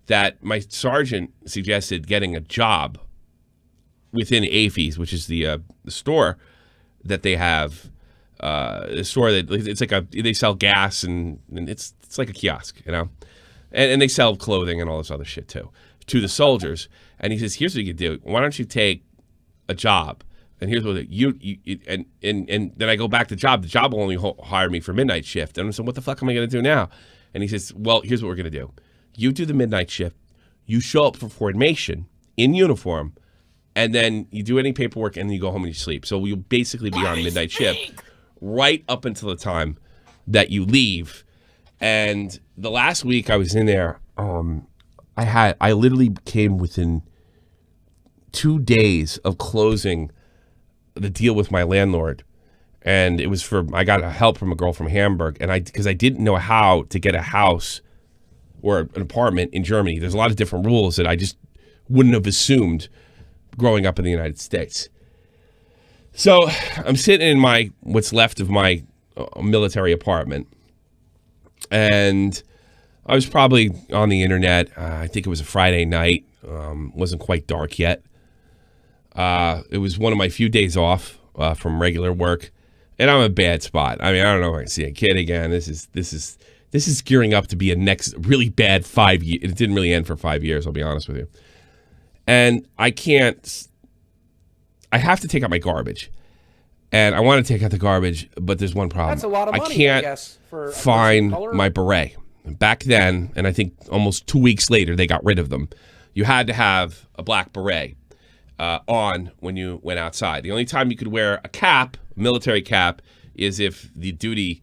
that my sergeant suggested getting a job within AFES, which is the store that they have, a store that it's like they sell gas and it's like a kiosk, and they sell clothing and all this other shit too, to the soldiers. And he says, here's what you can do. Why don't you take a job? And here's what and then I go back to the job. The job will only hire me for midnight shift. And I said, what the fuck am I going to do now? And he says, well, here's what we're going to do. You do the midnight shift. You show up for formation in uniform. And then you do any paperwork, and then you go home and you sleep. So you'll basically be on midnight shift right up until the time that you leave. And the last week I was in there, I literally came within 2 days of closing the deal with my landlord. And it was I got help from a girl from Hamburg, and because I didn't know how to get a house or an apartment in Germany. There's a lot of different rules that I just wouldn't have assumed growing up in the United States. So I'm sitting in what's left of my military apartment, and I was probably on the internet. I think it was a Friday night. Wasn't quite dark yet. It was one of my few days off from regular work, and I'm a bad spot. I mean, I don't know if I can see a kid again. This is gearing up to be a next really bad 5 years. It didn't really end for 5 years, I'll be honest with you. And I have to take out my garbage. And I want to take out the garbage, but there's one problem. That's a lot of money, I can't I guess, for find my beret. Back then, and I think almost 2 weeks later, they got rid of them. You had to have a black beret on when you went outside. The only time you could wear a cap, a military cap, is if the duty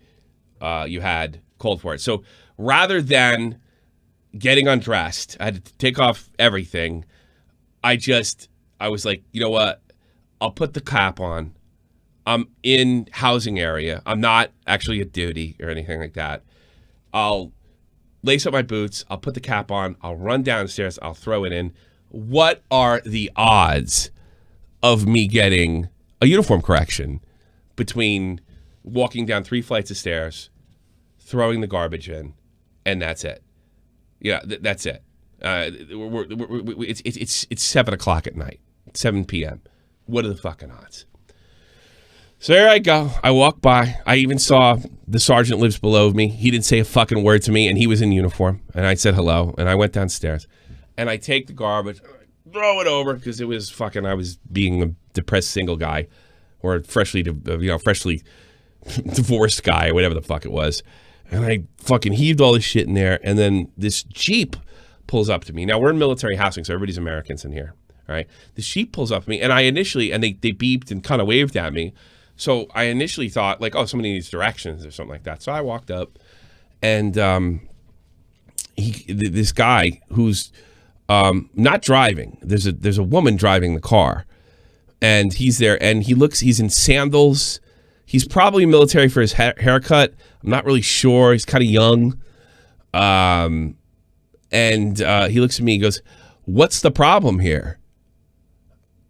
you had called for it. So rather than getting undressed, I had to take off everything. I was like, you know what? I'll put the cap on. I'm in housing area. I'm not actually at duty or anything like that. I'll lace up my boots. I'll put the cap on. I'll run downstairs. I'll throw it in. What are the odds of me getting a uniform correction between walking down 3 flights of stairs, throwing the garbage in, and that's it? Yeah, that's it. It's 7 o'clock at night, 7 p.m. What are the fucking odds? So there I go. I walk by. I even saw the sergeant lives below me. He didn't say a fucking word to me, and he was in uniform. And I said hello, and I went downstairs. And I take the garbage, throw it over, because it was fucking, I was being a depressed single guy, or freshly divorced guy, or whatever the fuck it was. And I fucking heaved all this shit in there, and then this Jeep pulls up to me. Now, we're in military housing, so everybody's Americans in here, all right? The Jeep pulls up to me, and I initially, and they beeped and kind of waved at me. So I initially thought, like, oh, somebody needs directions or something like that. So I walked up, and this guy who's not driving. There's a woman driving the car, and he's there, and he's in sandals. He's probably military for his haircut. I'm not really sure. He's kind of young. And he looks at me and goes, "What's the problem here?"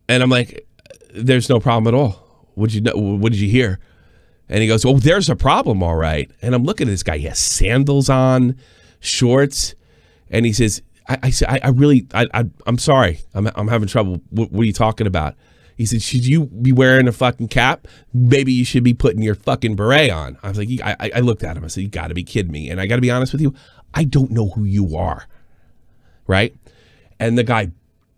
And I'm like, "There's no problem at all. What did you hear?" And he goes, "Oh, there's a problem, all right." And I'm looking at this guy. He has sandals on, shorts, and he says, "I'm sorry. I'm having trouble. What are you talking about?" He said, "Should you be wearing a fucking cap? Maybe you should be putting your fucking beret on." I was like, I looked at him. I said, "You got to be kidding me." And I got to be honest with you, I don't know who you are, right? And the guy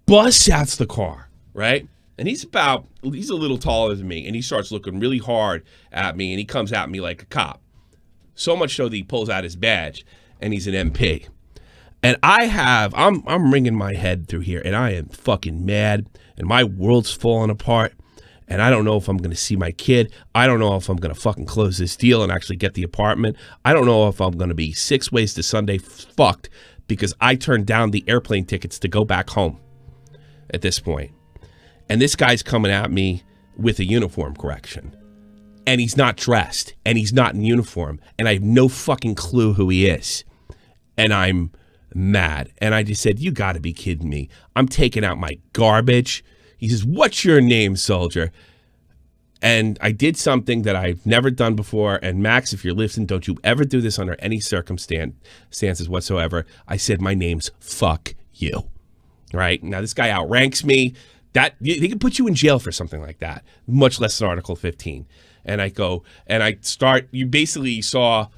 busts out the car, right? And he's a little taller than me, and he starts looking really hard at me, and he comes at me like a cop. So much so that he pulls out his badge, and he's an MP. And I'm wringing my head through here, and I am fucking mad, and my world's falling apart, and I don't know if I'm going to see my kid. I don't know if I'm going to fucking close this deal and actually get the apartment. I don't know if I'm going to be 6 ways to Sunday fucked because I turned down the airplane tickets to go back home at this point. And this guy's coming at me with a uniform correction. And he's not dressed. And he's not in uniform. And I have no fucking clue who he is. And I'm mad. And I just said, "You got to be kidding me. I'm taking out my garbage." He says, "What's your name, soldier?" And I did something that I've never done before. And Max, if you're listening, don't you ever do this under any circumstances whatsoever. I said, "My name's fuck you." Right? Now, this guy outranks me. They can put you in jail for something like that, much less an Article 15. And I go, and I start, you basically saw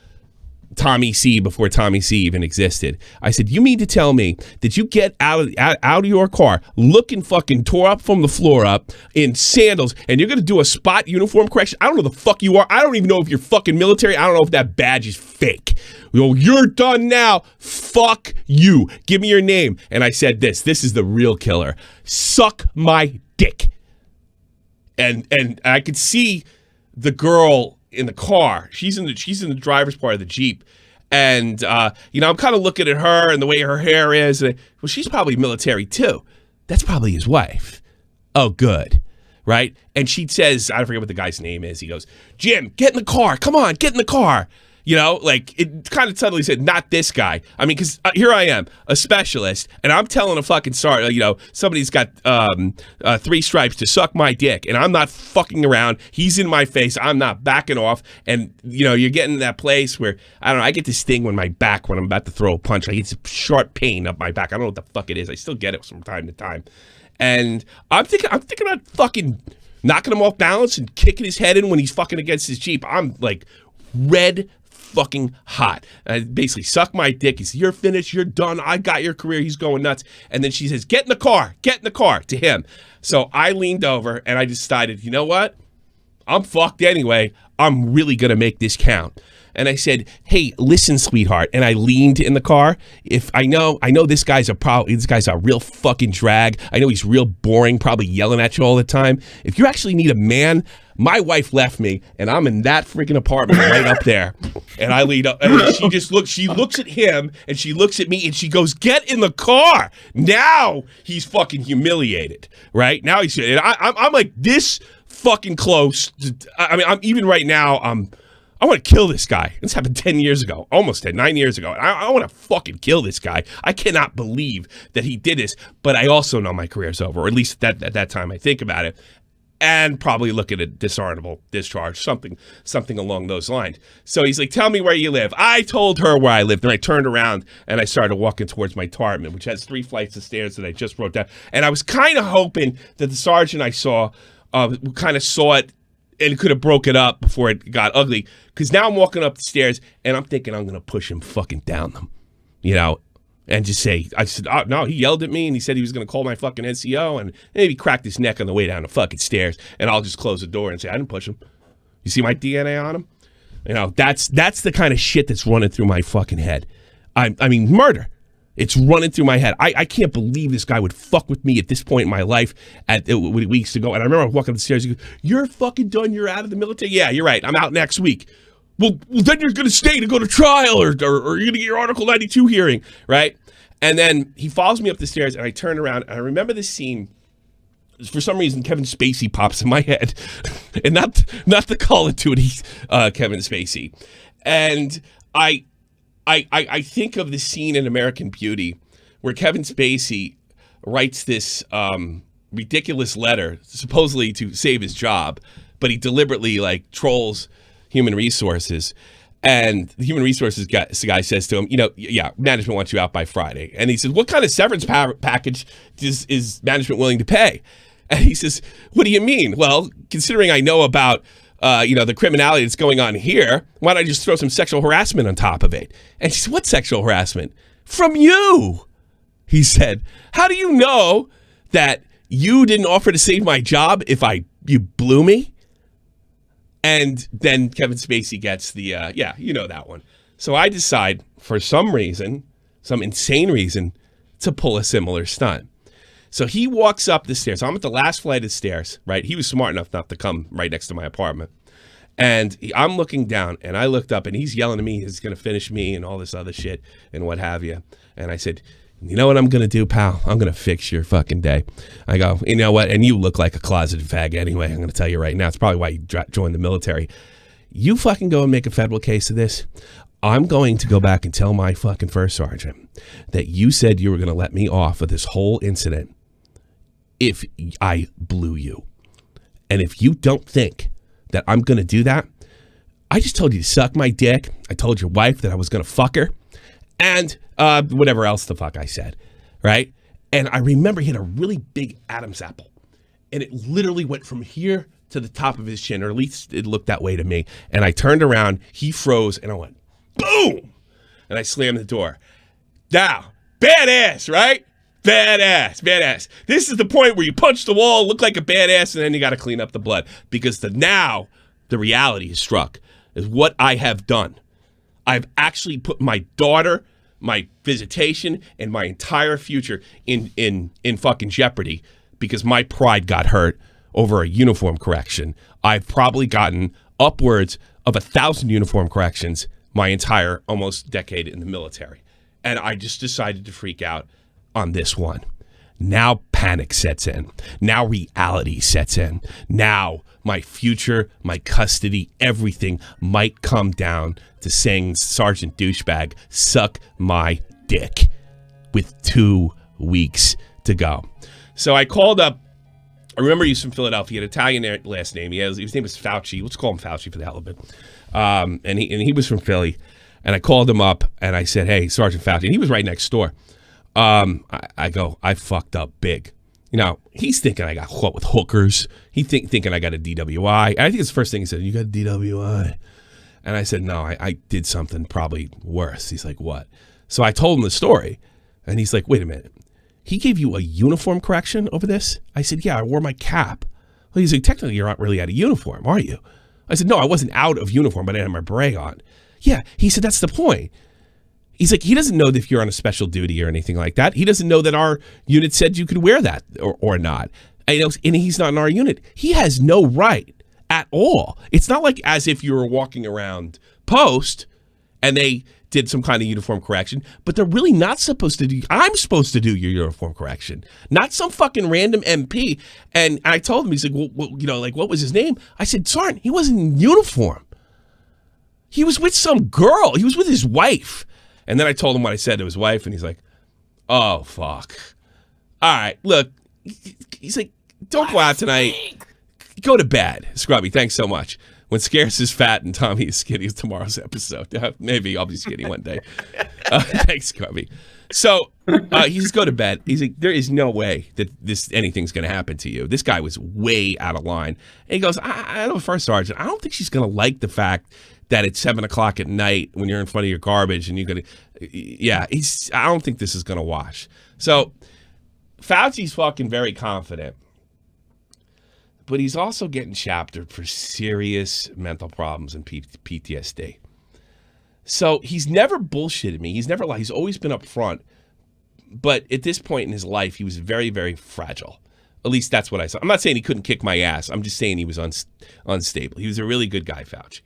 Tommy C before Tommy C even existed. I said, "You mean to tell me that you get out of your car looking fucking tore up from the floor up in sandals and you're going to do a spot uniform correction? I don't know the fuck you are. I don't even know if you're fucking military. I don't know if that badge is fake. You're done now. Fuck you. Give me your name." And I said this is the real killer. "Suck my dick." And I could see the girl in the car. She's in the driver's part of the Jeep. And, I'm kind of looking at her and the way her hair is. And, well, she's probably military too. That's probably his wife. Oh, good. Right? And she says, I forget what the guy's name is. He goes, "Jim, get in the car. Come on, get in the car." Like it kind of suddenly said, "Not this guy." I mean, because here I am, a specialist, and I'm telling a fucking somebody's got 3 stripes to suck my dick, and I'm not fucking around. He's in my face. I'm not backing off. And, you're getting to that place where, I don't know, I get this thing on my back when I'm about to throw a punch. I get this sharp pain up my back. I don't know what the fuck it is. I still get it from time to time. And I'm thinking about fucking knocking him off balance and kicking his head in when he's fucking against his Jeep. I'm like red fucking hot. And I basically suck my dick. He said, you're finished. You're done. I got your career. He's going nuts. And then she says, get in the car to him. So I leaned over and I decided, you know what? I'm fucked anyway. I'm really going to make this count. And I said, hey, listen, sweetheart. And I leaned in the car. If I know this guy's a real fucking drag. I know he's real boring, probably yelling at you all the time. If you actually need a man, my wife left me and I'm in that freaking apartment right up there. And I lean up and she looks at him and she looks at me and she goes, get in the car. Now he's fucking humiliated, right? Now I'm like this fucking close. I mean, I'm even right now, I want to kill this guy. This happened 10 years ago, almost 9 years ago. I want to fucking kill this guy. I cannot believe that he did this, but I also know my career's over, or at least at that time I think about it, and probably look at a dishonorable discharge, something along those lines. So he's like, tell me where you live. I told her where I lived, and I turned around and I started walking towards my apartment, which has 3 flights of stairs that I just wrote down. And I was kind of hoping that the sergeant I saw kind of saw it and could have broke it up before it got ugly. Because now I'm walking up the stairs and I'm thinking I'm going to push him fucking down them, you know, and just say, I said, oh, no, he yelled at me and he said he was going to call my fucking NCO and maybe cracked his neck on the way down the fucking stairs. And I'll just close the door and say, I didn't push him. You see my DNA on him? You know, that's the kind of shit that's running through my fucking head. I mean, murder. It's running through my head. I can't believe this guy would fuck with me at this point in my life weeks ago. And I remember walking up the stairs. He goes, you're fucking done. You're out of the military. Yeah, you're right. I'm out next week. Well then you're going to stay to go to trial or you're going to get your Article 92 hearing, right? And then he follows me up the stairs and I turn around and I remember this scene. For some reason, Kevin Spacey pops in my head. And not the Call of Duty Kevin Spacey. And I think of the scene in American Beauty where Kevin Spacey writes this ridiculous letter, supposedly to save his job, but he deliberately like trolls human resources. And the human resources guy says to him, you know, yeah, management wants you out by Friday. And he says, what kind of severance package is management willing to pay? And he says, what do you mean? Well, considering I know about the criminality that's going on here, why don't I just throw some sexual harassment on top of it? And she said, what sexual harassment? From you, he said. How do you know that you didn't offer to save my job if you blew me? And then Kevin Spacey gets the, you know that one. So I decide, for some reason, some insane reason, to pull a similar stunt. So he walks up the stairs. I'm at the last flight of stairs, right? He was smart enough not to come right next to my apartment. And I'm looking down, and I looked up, and he's yelling at me, he's going to finish me and all this other shit and what have you. And I said, you know what I'm going to do, pal? I'm going to fix your fucking day. I go, you know what? And you look like a closeted fag anyway. I'm going to tell you right now. It's probably why you joined the military. You fucking go and make a federal case of this. I'm going to go back and tell my fucking first sergeant that you said you were going to let me off of this whole incident if I blew you. And if you don't think that I'm going to do that, I just told you to suck my dick. I told your wife that I was going to fuck her. And whatever else the fuck I said, right? And I remember he had a really big Adam's apple. And it literally went from here to the top of his chin, or at least it looked that way to me. And I turned around, he froze, and I went, boom! And I slammed the door. Now, badass, right? Badass. This is the point where you punch the wall, look like a badass, and then you got to clean up the blood. Because the reality is struck, is what I have done. I've actually put my daughter, my visitation, and my entire future in fucking jeopardy because my pride got hurt over a uniform correction. I've probably gotten upwards of 1,000 uniform corrections my entire almost decade in the military. And I just decided to freak out on this one. Now panic sets in. Now reality sets in. Now my future, my custody, everything might come down to saying, Sergeant Douchebag, suck my dick, with 2 weeks to go. So I called up, I remember he's from Philadelphia, an Italian last name. His name was Fauci. Let's call him Fauci for the hell of it. And he was from Philly. And I called him up and I said, hey, Sergeant Fauci. And he was right next door. I go, I fucked up big. You know, he's thinking I got caught with hookers. Thinking I got a DWI. And I think it's the first thing he said, you got a DWI. And I said, no, I did something probably worse. He's like, what? So I told him the story. And he's like, wait a minute. He gave you a uniform correction over this? I said, yeah, I wore my cap. Well, he's like, technically, you're not really out of uniform, are you? I said, no, I wasn't out of uniform, but I had my beret on. Yeah, he said, that's the point. He's like, he doesn't know if you're on a special duty or anything like that. He doesn't know that our unit said you could wear that or not. And he's not in our unit. He has no right at all. It's not like as if you were walking around post and they did some kind of uniform correction, but they're really not supposed to do. I'm supposed to do your uniform correction, not some fucking random MP. And I told him, he's like, well, you know, like, what was his name? I said, Sergeant, he wasn't in uniform. He was with some girl. He was with his wife. And then I told him what I said to his wife, and he's like, oh, fuck. All right, look. He's like, don't go out tonight. Go to bed. Scrubby, thanks so much. When Scarce is fat and Tommy is skinny is tomorrow's episode. Maybe I'll be skinny one day. Thanks, Scrubby. So he's go to bed. He's like, there is no way that anything's going to happen to you. This guy was way out of line. And he goes, I know, First Sergeant, I don't think she's going to like the fact that it's 7 o'clock at night when you're in front of your garbage and you're going to, yeah, I don't think this is going to wash. So Fauci's fucking very confident, but he's also getting chaptered for serious mental problems and PTSD. So he's never bullshitted me. He's never lied. He's always been upfront. But at this point in his life, he was very, very fragile. At least that's what I saw. I'm not saying he couldn't kick my ass. I'm just saying he was unstable. He was a really good guy, Fauci.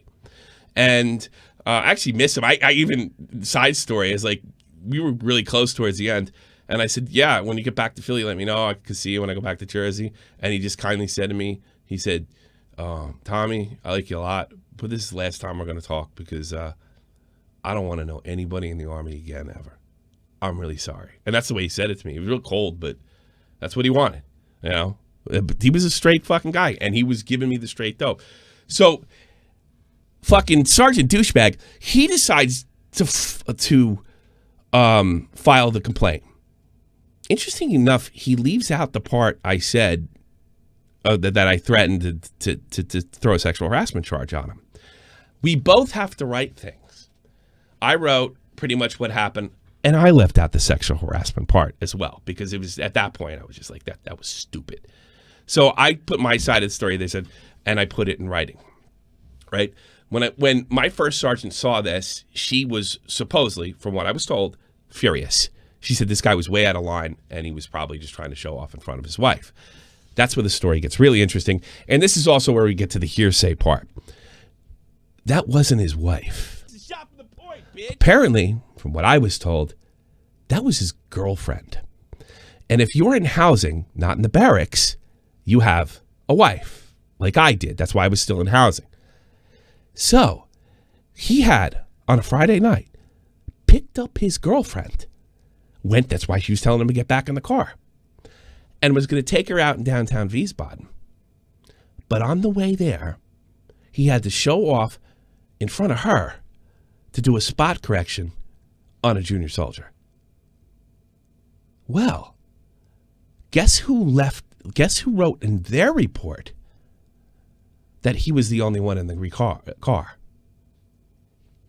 And I actually miss him. I even, side story, is like, we were really close towards the end. And I said, yeah, when you get back to Philly, let me know. I could see you when I go back to Jersey. And he just kindly said to me, he said, Tommy, I like you a lot, but this is the last time we're going to talk because I don't want to know anybody in the Army again ever. I'm really sorry. And that's the way he said it to me. He was real cold, but that's what he wanted. You know, but he was a straight fucking guy, and he was giving me the straight dope. So fucking Sergeant Douchebag, he decides to file the complaint. Interesting enough, he leaves out the part I said that I threatened to throw a sexual harassment charge on him. We both have to write things. I wrote pretty much what happened, and I left out the sexual harassment part as well, because it was at that point I was just like, that was stupid. So I put my side of the story, they said, and I put it in writing, right? When my first sergeant saw this, she was supposedly, from what I was told, furious. She said this guy was way out of line, and he was probably just trying to show off in front of his wife. That's where the story gets really interesting. And this is also where we get to the hearsay part. That wasn't his wife. It's a shot from the point, bitch. Apparently, from what I was told, that was his girlfriend. And if you're in housing, not in the barracks, you have a wife, like I did. That's why I was still in housing. So he had, on a Friday night, picked up his girlfriend. That's why she was telling him to get back in the car. And was going to take her out in downtown Wiesbaden. But on the way there, he had to show off in front of her to do a spot correction on a junior soldier. Well, guess who wrote in their report that he was the only one in the car?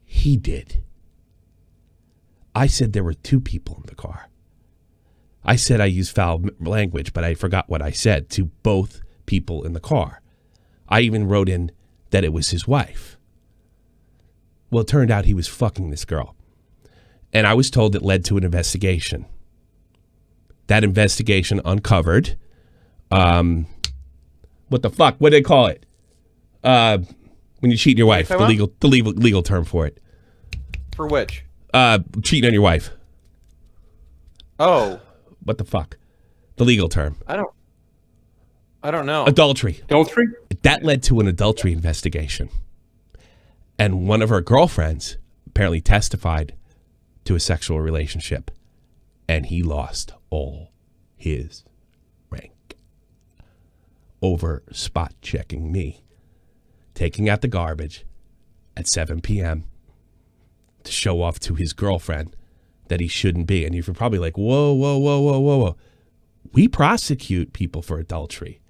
He did. I said there were two people in the car. I said I used foul language, but I forgot what I said to both people in the car. I even wrote in that it was his wife. Well, it turned out he was fucking this girl. And I was told it led to an investigation. That investigation uncovered, what the fuck? What do they call it? When you cheat on your wife, the legal term for it. For which? Cheating on your wife. Oh. What the fuck? The legal term. I don't know. Adultery. Adultery? That led to an adultery investigation. And one of her girlfriends apparently testified to a sexual relationship. And he lost all his rank over spot checking me, taking out the garbage at 7 p.m. to show off to his girlfriend that he shouldn't be. And you're probably like, whoa. We prosecute people for adultery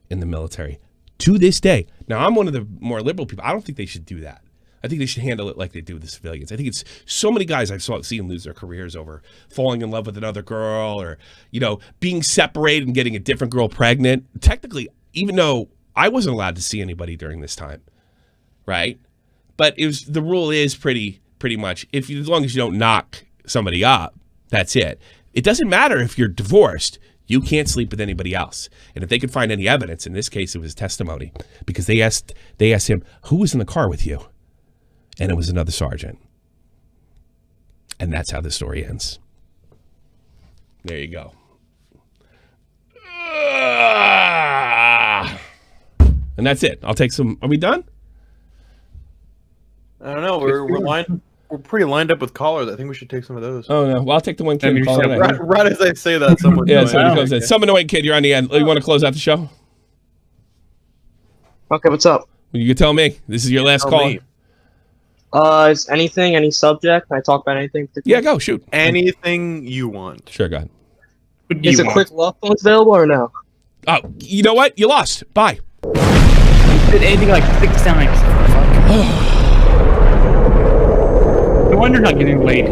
in the military to this day. Now, I'm one of the more liberal people. I don't think they should do that. I think they should handle it like they do with the civilians. I think it's so many guys I've seen lose their careers over falling in love with another girl or, being separated and getting a different girl pregnant. Technically, even though I wasn't allowed to see anybody during this time, right? But the rule is pretty much as long as you don't knock somebody up, that's it. It doesn't matter if you're divorced. You can't sleep with anybody else. And if they could find any evidence, in this case, it was testimony, because they asked him, who was in the car with you? And it was another sergeant. And that's how the story ends. There you go. And that's it. I'll take some. Are we done? I don't know. We're pretty lined up with callers. I think we should take some of those. Oh no! Well, I'll take the one kid. Right as I say that, someone. Yeah, somebody comes in. Some annoying kid. You're on the end. You want to close out the show? Okay, what's up? You can tell me. This is your last call. Is anything, any subject? Can I talk about anything? Yeah, go shoot. Anything you want. Sure, go ahead. Is a quick love phone available or no? Oh, you know what? You lost. Bye. Did anything like 6 times? No wonder not getting laid.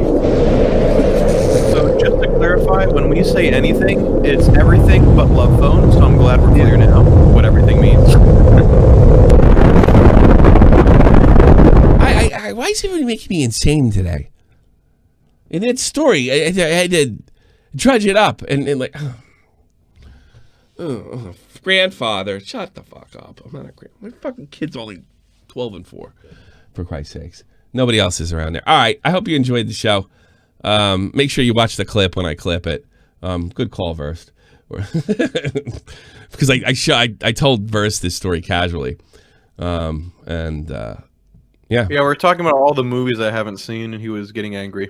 So just to clarify, when we say anything, it's everything but love phone. So I'm glad we're clear now what everything means. Why is everybody making me insane today? In that story, I had to drudge it up and like, grandfather, shut the fuck up. I'm not a grandfather. My fucking kid's only 12 and 4, for Christ's sakes. Nobody else is around there. All right, I hope you enjoyed the show. Make sure you watch the clip when I clip it. Good call, Verst. Because I told Verst this story casually. Yeah, we're talking about all the movies I haven't seen, and he was getting angry.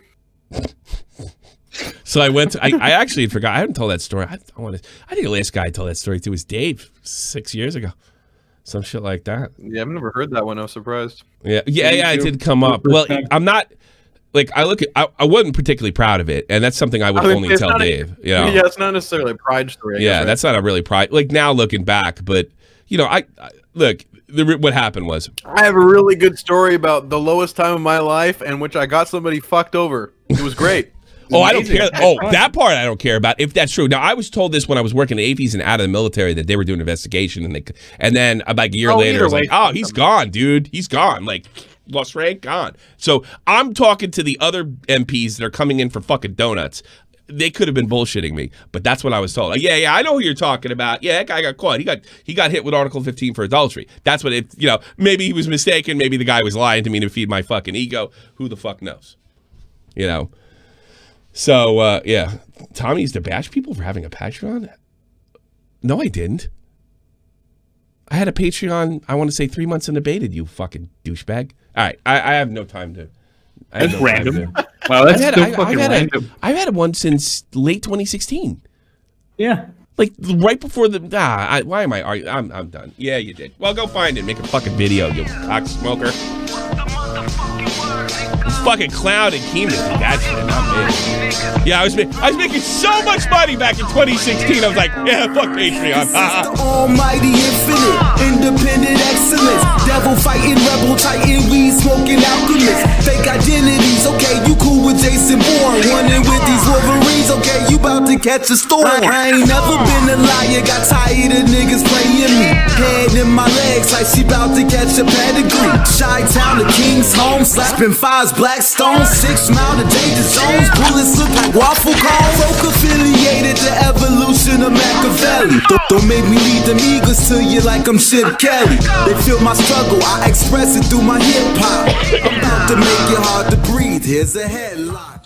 So I went. I actually forgot. I haven't told that story. I think the last guy I told that story to was Dave 6 years ago, some shit like that. Yeah, I've never heard that one. I was surprised. Yeah. It did come up. Well, I'm not. Like I wasn't particularly proud of it, and that's something I would only tell Dave. Yeah, it's not necessarily a pride story. Yeah, that's not a really pride. Like now looking back, but I look. What happened was I have a really good story about the lowest time of my life in which I got somebody fucked over. It was great. I don't care. That part I don't care about, if that's true. Now, I was told this when I was working at AFES and out of the military that they were doing an investigation, and then about a year later, I was like, oh, he's gone, dude. He's gone. Like, lost rank, gone. So I'm talking to the other MPs that are coming in for fucking donuts. They could have been bullshitting me, but that's what I was told. Like, yeah, I know who you're talking about. Yeah, that guy got caught. He got hit with Article 15 for adultery. That's what it. Maybe he was mistaken. Maybe the guy was lying to me to feed my fucking ego. Who the fuck knows? So yeah, Tommy used to bash people for having a Patreon. No, I didn't. I had a Patreon. I want to say 3 months and debated. You fucking douchebag. All right, I have no time to. That's random. Wow, that's random. I've had one since late 2016. Yeah. Like right before why am I arguing? I'm done. Yeah, you did. Well, go find it. Make a fucking video, you cock smoker. It's fucking Cloud and Keenan did that shit, not me. Yeah, I was making so much money back in 2016. I was like, yeah, fuck Patreon. The almighty infinite, independent excellence. Devil fighting, rebel titan, weed smoking alchemist. Fake identities, okay, you cool with Jason Bourne. Running with these Wolverines, okay, you about to catch a storm. I ain't never been a liar, got tired of niggas playing me. Head in my legs like she about to catch a pedigree. Chi-Town, the King's home, slapping fives, Blackstone, 6 Mile to danger zones. Bullets look like waffle cones. Folk affiliated to evolution of Machiavelli. Don't make me lead them eagles to you like I'm Chip Kelly. They feel my struggle, I express it through my hip hop. I'm about to make it hard to breathe. Here's a headline.